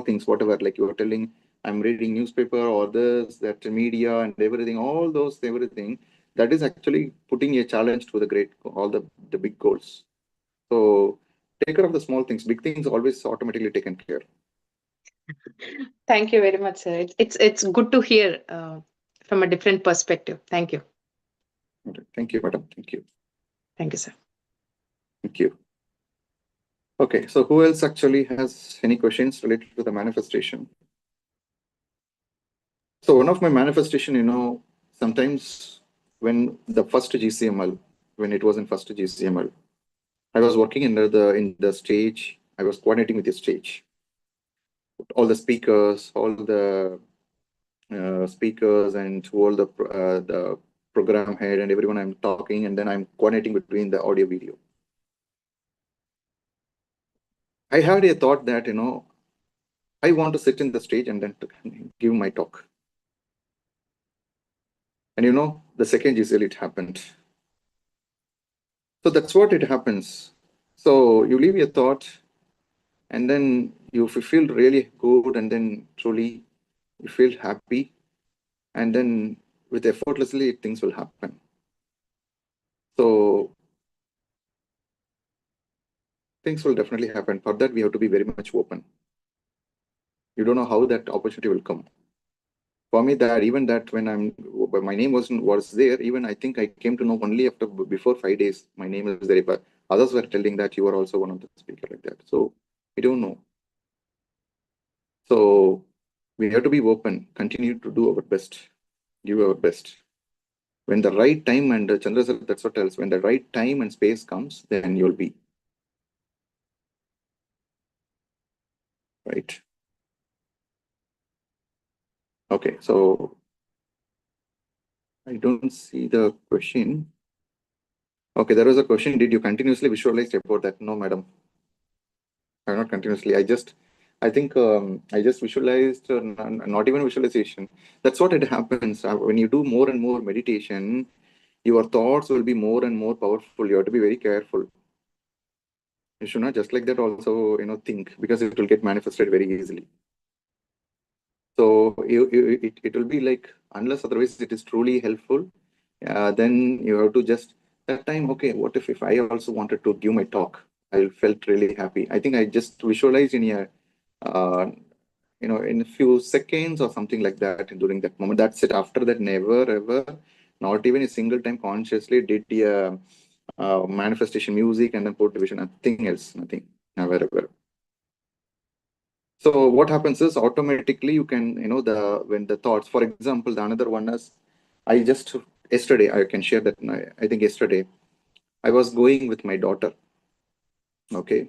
things, whatever, like you were telling, I'm reading newspaper or this, that media and everything, all those, everything, that is actually putting a challenge to all the big goals. So take care of the small things. Big things always automatically taken care. Thank you very much, sir. It's good to hear from a different perspective. Thank you. Okay. Thank you, madam. Thank you. Thank you, sir. Thank you. Okay, so who else actually has any questions related to the manifestation? So one of my manifestation, sometimes when the first GCML, when it was in first GCML, I was working in the stage. I was coordinating with the stage, all the speakers, and all the program head and everyone. I'm talking, and then I'm coordinating between the audio video. I had a thought that I want to sit in the stage and then to give my talk. And the second GCL, it happened. So that's what it happens. So you leave your thought, and then you feel really good, and then truly you feel happy, and then with effortlessly things will happen. So things will definitely happen. For that, we have to be very much open. You don't know how that opportunity will come. For me, that when my name was there, even I think I came to know only before 5 days my name is there. But others were telling that you are also one of the speakers like that. So we don't know. So we have to be open, continue to do our best, give our best. When the right time, and Chandra sir, that's what else, when the right time and space comes, then you'll be. Right. Okay, so I don't see the question. Okay, there was a question. Did you continuously visualize about that? No, madam. I'm not continuously. I think I just visualized, not even visualization. That's what it happens. When you do more and more meditation, your thoughts will be more and more powerful. You have to be very careful. You should not just like that also, think, because it will get manifested very easily. So it will be like, unless otherwise it is truly helpful, then you have to just, that time, okay, what if I also wanted to give my talk? I felt really happy. I think I just visualized in in a few seconds or something like that during that moment. That's it. After that, never, ever, not even a single time consciously did the manifestation music and then put division, nothing else, nothing, never, ever. So what happens is automatically you can, when the thoughts, for example, the another one is, yesterday, I can share that. I think yesterday, I was going with my daughter. Okay.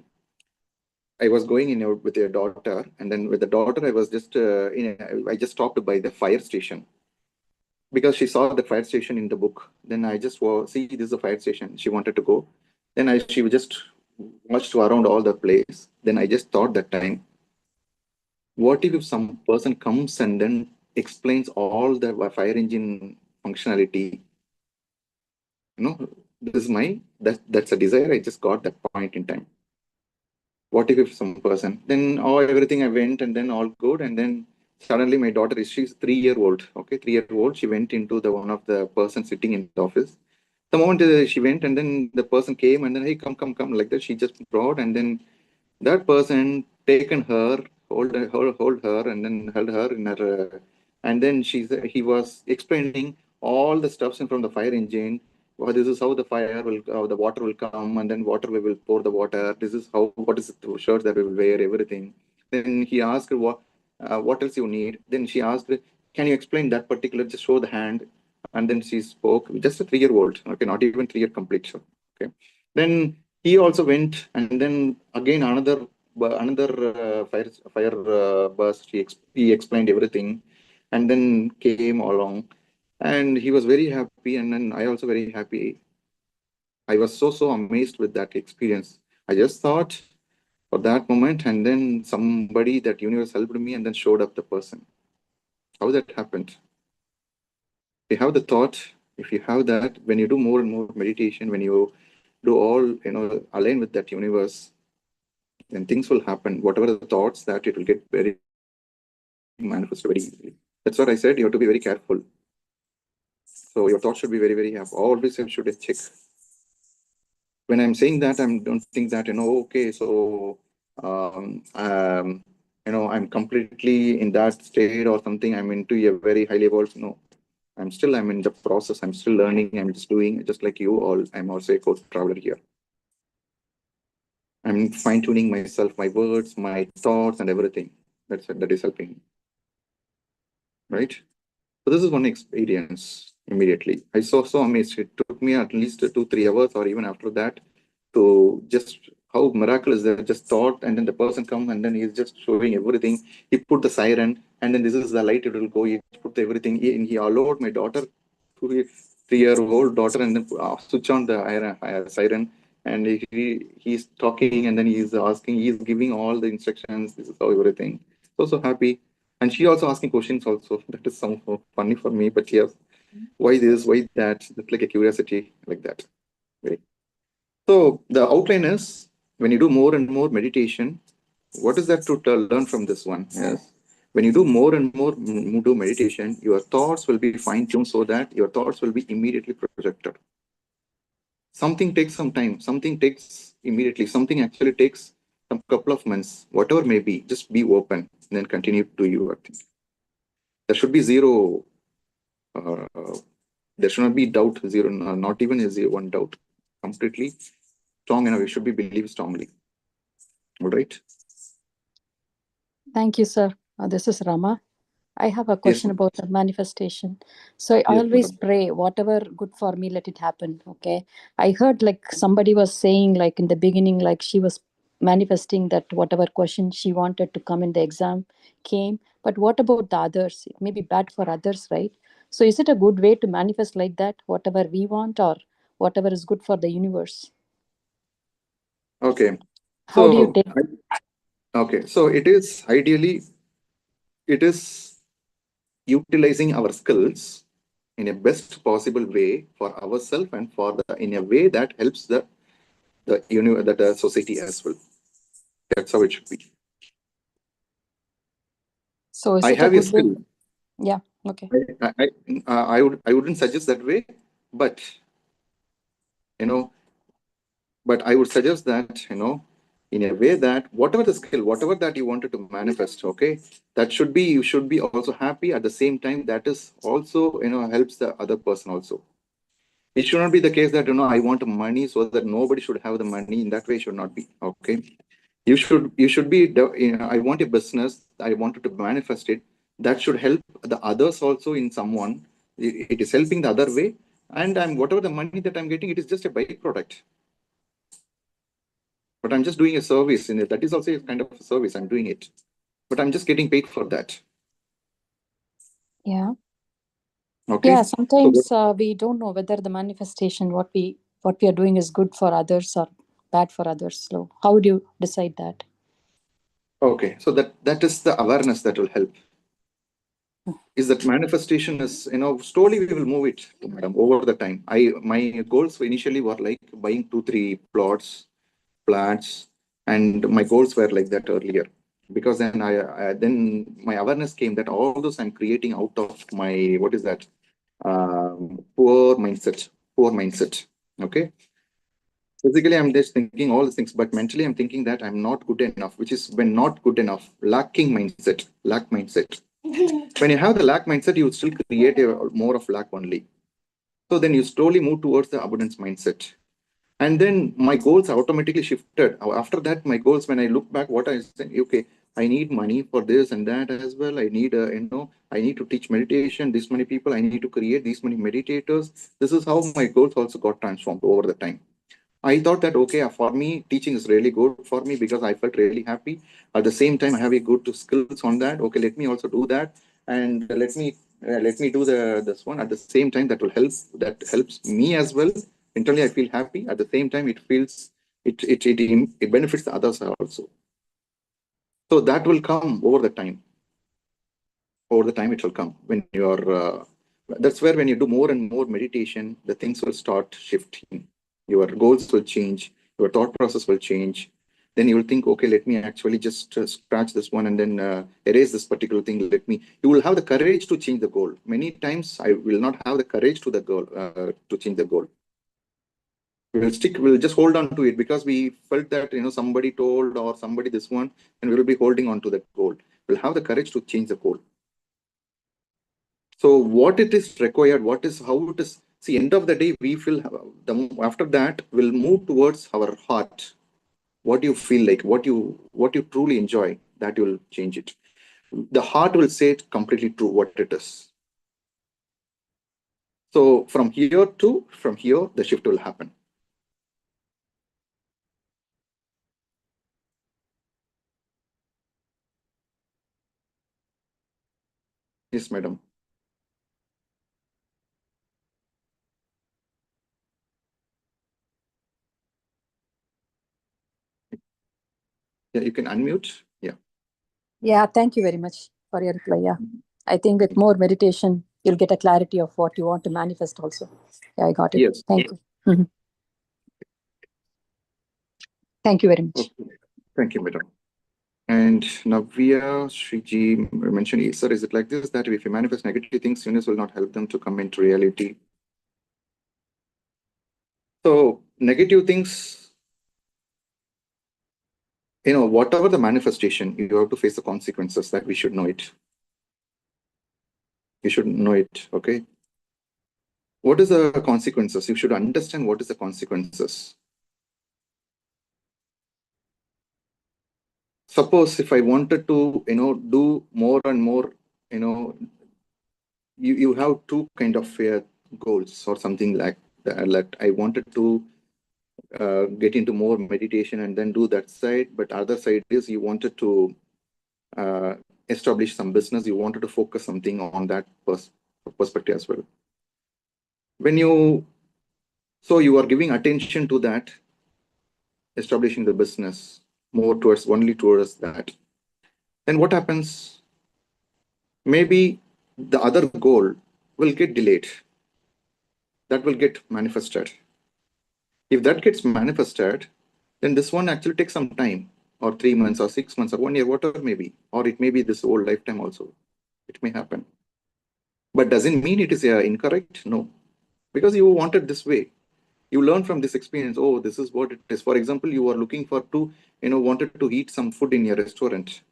I was going with your daughter, and then with the daughter, I was just, I just stopped by the fire station because she saw the fire station in the book. Then I just see, this is a fire station. She wanted to go. Then she just watched around all the place. Then I just thought that time, What if some person comes and then explains all the fire engine functionality? You know, this is that's a desire. I just got that point in time. What if some person, then everything I went and then all good, and then suddenly my daughter she's 3-year-old, okay, 3-year-old. She went into the one of the person sitting in the office. The moment she went, and then the person came, and then hey, come, like that. She just brought, and then that person taken her, hold her, and then held her in her, and then he was explaining all the stuffs from the fire engine. Well, this is how the fire will, the water will come, and then water we will pour the water. This is how, what is the shirts that we will wear, everything. Then he asked her, what else you need? Then she asked, can you explain that particular? Just show the hand, and then she spoke. Just a 3-year-old, okay, not even 3-year complete. So, okay. Then he also went, and then again another fire burst. He explained everything, and then came along, and he was very happy, and then I also very happy. I was so amazed with that experience. I just thought for that moment, and then somebody, that universe helped me, and then showed up the person. How that happened? If you have the thought, if you have that, when you do more and more meditation, when you do all, align with that universe, then things will happen. Whatever the thoughts, that it will get very manifest very easily. That's what I said. You have to be very careful. So your thoughts should be very always should check. When I'm saying that, I don't think that, okay, so I'm completely in that state or something. I'm into a very high level. No, I'm in the process. I'm still learning. I'm just doing, just like you all. I'm also a coach traveler here. I'm fine-tuning myself, my words, my thoughts, and everything. That is helping. Right? So this is one experience immediately. I saw so amazed. It took me at least 2-3 hours, or even after that, to just how miraculous that just thought, and then the person come, and then he's just showing everything. He put the siren, and then this is the light, it will go. He put everything. He allowed my daughter, 3-year-old daughter, and then switch on the siren. And he's talking, and then he's asking, he's giving all the instructions. This is how everything. So happy. And she also asking questions also. That is some funny for me, but yes, why this, why that? It's like a curiosity like that. Right. So the outline is, when you do more and more meditation, what is that to learn from this one? Yes. When you do more and more do meditation, your thoughts will be fine-tuned so that your thoughts will be immediately projected. Something takes some time, something takes immediately, something actually takes some couple of months, whatever may be, just be open and then continue to do your thing. There should be zero, there should not be doubt, zero, not even a one doubt, completely strong enough. You should be believe strongly. All right. Thank you, sir. This is Rama. I have a question Yes, about the manifestation. So I yes, always madam. pray, whatever good for me, let it happen. Okay. I heard like somebody was saying, like in the beginning, like she was manifesting that whatever question she wanted to come in the exam came. But what about the others? It may be bad for others, right? So is it a good way to manifest like that, whatever we want or whatever is good for the universe? Okay. How do you take? Okay. So it is ideally, it is utilizing our skills in a best possible way for ourselves and for in a way that helps the society as well. That's how it should be. So is I it have a a good way? skill. Yeah. Okay. I wouldn't suggest that way, but but I would suggest that in a way that whatever the skill, whatever that you wanted to manifest, okay, that should be, you should be also happy at the same time. That is also helps the other person also. It should not be the case that I want money so that nobody should have the money. In that way, it should not be. Okay, you should be. I want a business. I wanted to manifest it. That should help the others also in someone. It is helping the other way, and whatever the money that I'm getting, it is just a byproduct. But I'm just doing a service in it. That is also a kind of a service. I'm doing it, but I'm just getting paid for that. Yeah. Okay. Yeah, sometimes we don't know whether the manifestation, what we are doing is good for others or bad for others. So how do you decide that? Okay, so that is the awareness that will help. Is that manifestation is, slowly we will move it, madam, over the time. My goals initially were like buying 2-3 flats, and my goals were like that earlier. Because then then my awareness came that all those I'm creating out of my, what is that, poor mindset. Okay. Physically, I'm just thinking all these things, but mentally, I'm thinking that I'm not good enough, which is when not good enough, lack mindset. When you have the lack mindset, you still create more of lack only. So then you slowly move towards the abundance mindset. And then my goals automatically shifted. After that, my goals, when I look back, what I said, okay, I need money for this and that as well. I need, I need to teach meditation, this many people, I need to create these many meditators. This is how my goals also got transformed over the time. I thought that, okay, for me, teaching is really good for me because I felt really happy. At the same time, I have a good skills on that. Okay, let me also do that. And let me do this one at the same time. That will help. That helps me as well. Internally, I feel happy. At the same time, it benefits the others also. So that will come over the time. Over the time, it will come when you're. That's where when you do more and more meditation, the things will start shifting. Your goals will change. Your thought process will change. Then you will think, okay, let me actually just scratch this one and then erase this particular thing. You will have the courage to change the goal. Many times I will not have the courage to the goal, to change the goal. We'll just hold on to it because we felt that, somebody told or somebody this one, and we will be holding on to the goal. We'll have the courage to change the goal. So what it is required, how it is, see, end of the day, we feel, after that, we'll move towards our heart. What you feel like, what you truly enjoy, that will change it. The heart will say it completely true what it is. So from here, the shift will happen. Yes, madam. Yeah, you can unmute. Yeah. Yeah, thank you very much for your reply. Yeah, I think with more meditation, you'll get a clarity of what you want to manifest also. Yeah, I got it. Yes. Thank you. Mhm. Thank you very much. Okay. Thank you, madam. And Navya Shriji mentioned, sir, is it like this, that if you manifest negative things, universe will not help them to come into reality? So negative things, whatever the manifestation, you have to face the consequences. That we should know it. You should know it, okay? What is the consequences? You should understand what is the consequences. Suppose if I wanted to, do more and more, you have two kind of goals or something like that. Like I wanted to get into more meditation and then do that side, but other side is you wanted to establish some business. You wanted to focus something on that perspective as well. So you are giving attention to that, establishing the business only towards that. Then what happens? Maybe the other goal will get delayed. That will get manifested. If that gets manifested, then this one actually takes some time, or 3 months or 6 months or 1 year, whatever it may be, or it may be this whole lifetime also. It may happen. But doesn't mean it is incorrect? No. Because you wanted this way. You learn from this experience, oh, this is what it is. For example, you are looking wanted to eat some food in your restaurant,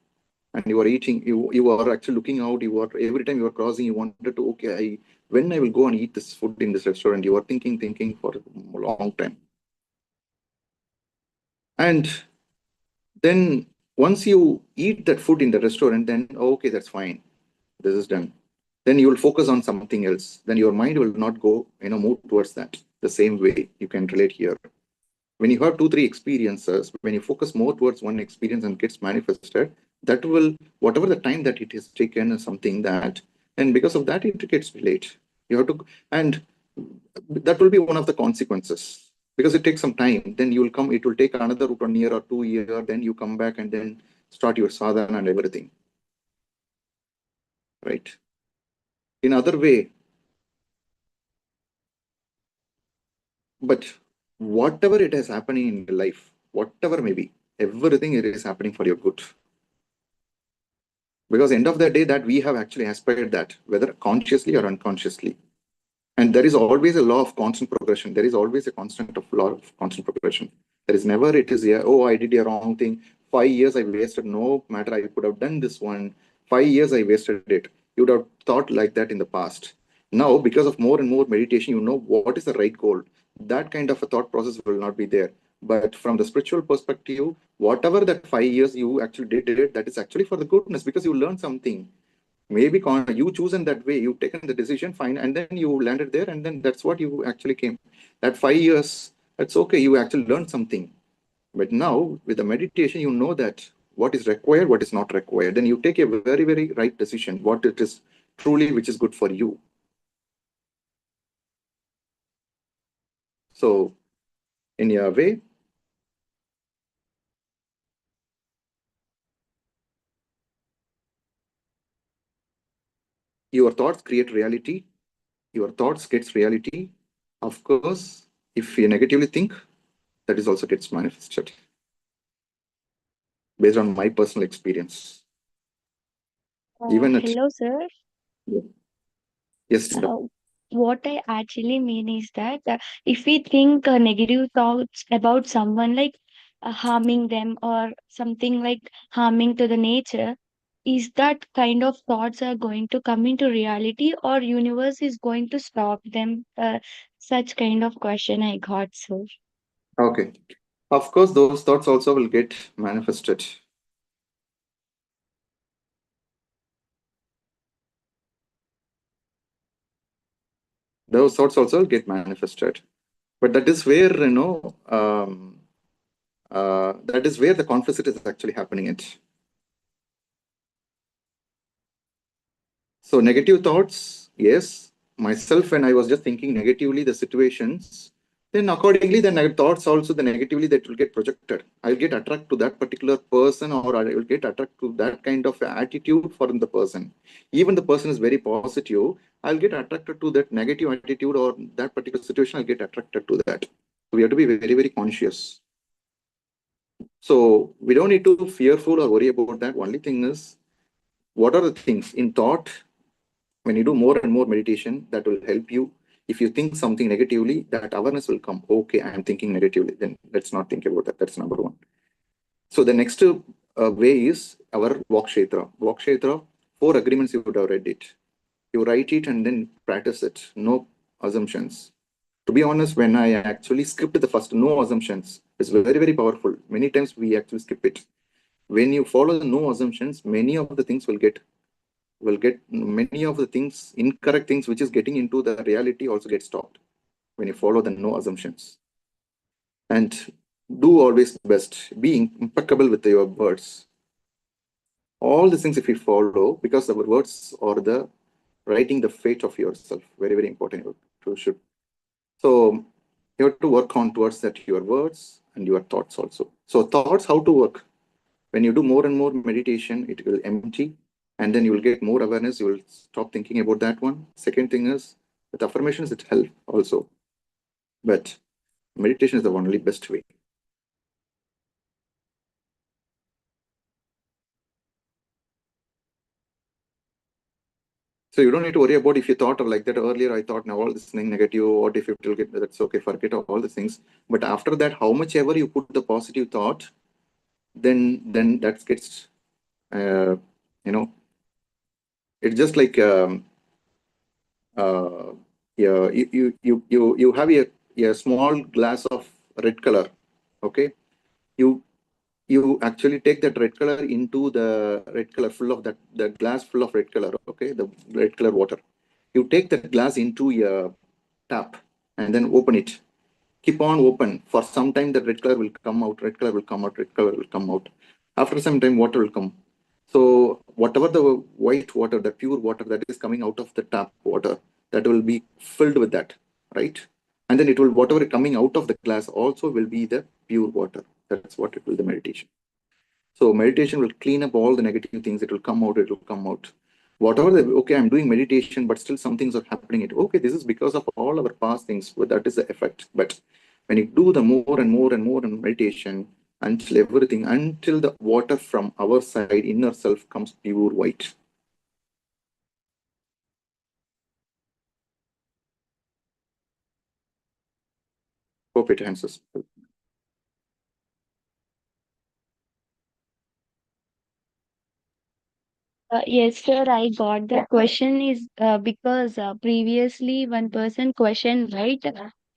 and you are eating, you are actually looking out, every time you are crossing, you wanted to, okay, when I will go and eat this food in this restaurant, you are thinking for a long time. And then once you eat that food in the restaurant, then, okay, that's fine. This is done. Then you will focus on something else. Then your mind will not go, move towards that. The same way you can relate here. When you have 2-3 experiences, when you focus more towards one experience and gets manifested, that will, whatever the time that it has taken, something that, and because of that, it gets delayed. You have to, and that will be one of the consequences. Because it takes some time, then you will come, it will take another 1 year or 2 years, then you come back and then start your sadhana and everything. Right? In other way, but whatever it is happening in your life, whatever may be, everything it is happening for your good. Because end of the day that we have actually aspired that, whether consciously or unconsciously. And there is always a law of constant progression. There is always a constant of law of constant progression. There is never it is, oh, I did a wrong thing. 5 years I wasted. No matter, I could have done this one. 5 years I wasted it. You would have thought like that in the past. Now, because of more and more meditation, you know what is the right goal. That kind of a thought process will not be there. But from the spiritual perspective, whatever that 5 years you actually did it, that is actually for the goodness because you learned something. Maybe you chosen that way, you've taken the decision, fine, and then you landed there, and then that's what you actually came. That 5 years, that's okay, you actually learned something. But now, with the meditation, you know that what is required, what is not required. Then you take a very, very right decision, what it is truly which is good for you. So, in your way, your thoughts create reality. Your thoughts gets reality. Of course, if you negatively think, that is also gets manifested. Based on my personal experience. Even hello, sir. Yes. What I actually mean is that if we think negative thoughts about someone, like harming them or something like harming to the nature, is that kind of thoughts are going to come into reality, or universe is going to stop them? Such kind of question I got, sir. Okay. Of course, those thoughts also will get manifested. Those thoughts also get manifested. But that is where, that is where the conflict is actually happening. So negative thoughts, yes. Myself, when I was just thinking negatively the situations, then accordingly, the thoughts also, the negatively that will get projected. I'll get attracted to that particular person, or I will get attracted to that kind of attitude for the person. Even the person is very positive, I'll get attracted to that negative attitude or that particular situation, I'll get attracted to that. So we have to be very, very conscious. So we don't need to fearful or worry about that. Only thing is, what are the things in thought? When you do more and more meditation, that will help you. If you think something negatively, that awareness will come. Okay, I am thinking negatively. Then let's not think about that. That's number one. So the next way is our Vakshetra. Vakshetra, 4 agreements you would have read it. You write it and then practice it. No assumptions. To be honest, when I actually skipped the first no assumptions, it's very, very powerful. Many times we actually skip it. When you follow the no assumptions, many of the things will get many of the things, incorrect things, which is getting into the reality also get stopped when you follow the no assumptions. And do always best, be impeccable with your words. All the things if you follow, because our words are the writing the fate of yourself. Very, very important to should. So you have to work on towards that your words and your thoughts also. So thoughts, how to work? When you do more and more meditation, it will empty. And then you will get more awareness. You will stop thinking about that one. Second thing is, with affirmations, it helps also. But meditation is the only best way. So you don't need to worry about if you thought like that earlier. I thought now all this thing negative, what if it will get, that's okay, forget all the things. But after that, how much ever you put the positive thought, then that gets, it's just like you have a small glass of red color. Okay, you actually take that red color into the red color full of the glass full of red color. Okay, the red color water. You take that glass into your tap and then open it. Keep on open for some time. The red color will come out. Red color will come out. Red color will come out. After some time, water will come. So whatever the white water, the pure water that is coming out of the tap water, that will be filled with that, right? And then it will, whatever coming out of the glass also will be the pure water. That's what it will, the meditation. So meditation will clean up all the negative things. It will come out. It will come out. Whatever okay, I'm doing meditation, but still some things are happening. Okay, this is because of all our past things. But that is the effect. But when you do the more and more and more in meditation, until the water from our side, inner self, comes pure white. Hope it answers. Yes, sir, I got the question is because previously one person questioned, right?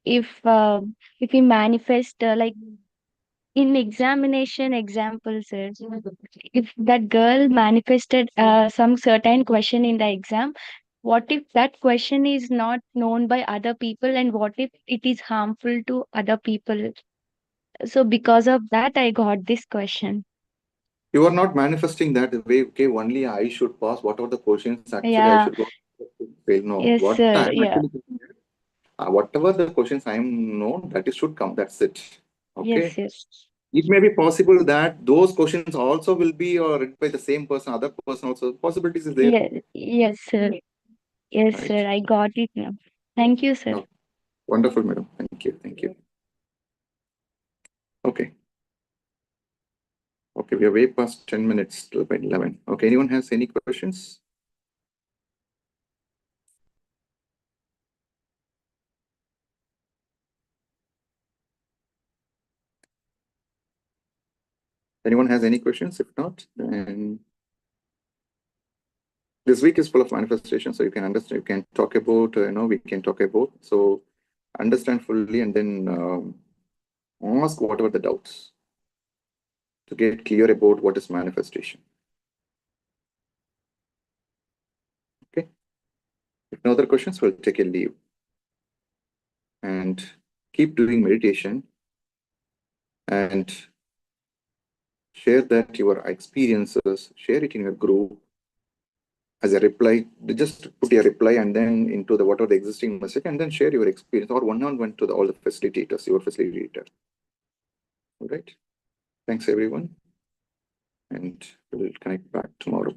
If we manifest like in examination examples, sir, if that girl manifested some certain question in the exam, what if that question is not known by other people, and what if it is harmful to other people? So because of that, I got this question. You are not manifesting that way. Okay, only I should pass. Whatever the questions, actually, I Yeah. should go fail. No, Yes, what sir. I'm Yeah. actually whatever the questions I know, that is should come. That's it. Okay. Yes, yes. It may be possible that those questions also will be read by the same person, other person also. Possibilities is there. Yes, sir. Yes, Right. sir. I got it now. Thank you, sir. No. Wonderful, madam. Thank you. Thank you. Okay. Okay, we are way past 10 minutes till by 11. Okay, anyone has any questions? Anyone has any questions? If not, then this week is full of manifestation, so you can understand, you can talk about, we can talk about. So understand fully and then ask whatever the doubts to get clear about what is manifestation. Okay. If no other questions, we'll take a leave and keep doing meditation and share that your experiences, share it in your group as a reply. Just put your reply and then into the whatever the existing message, and then share your experience or one-on-one to all the facilitators, your facilitator. All right. Thanks everyone, and we'll connect back tomorrow.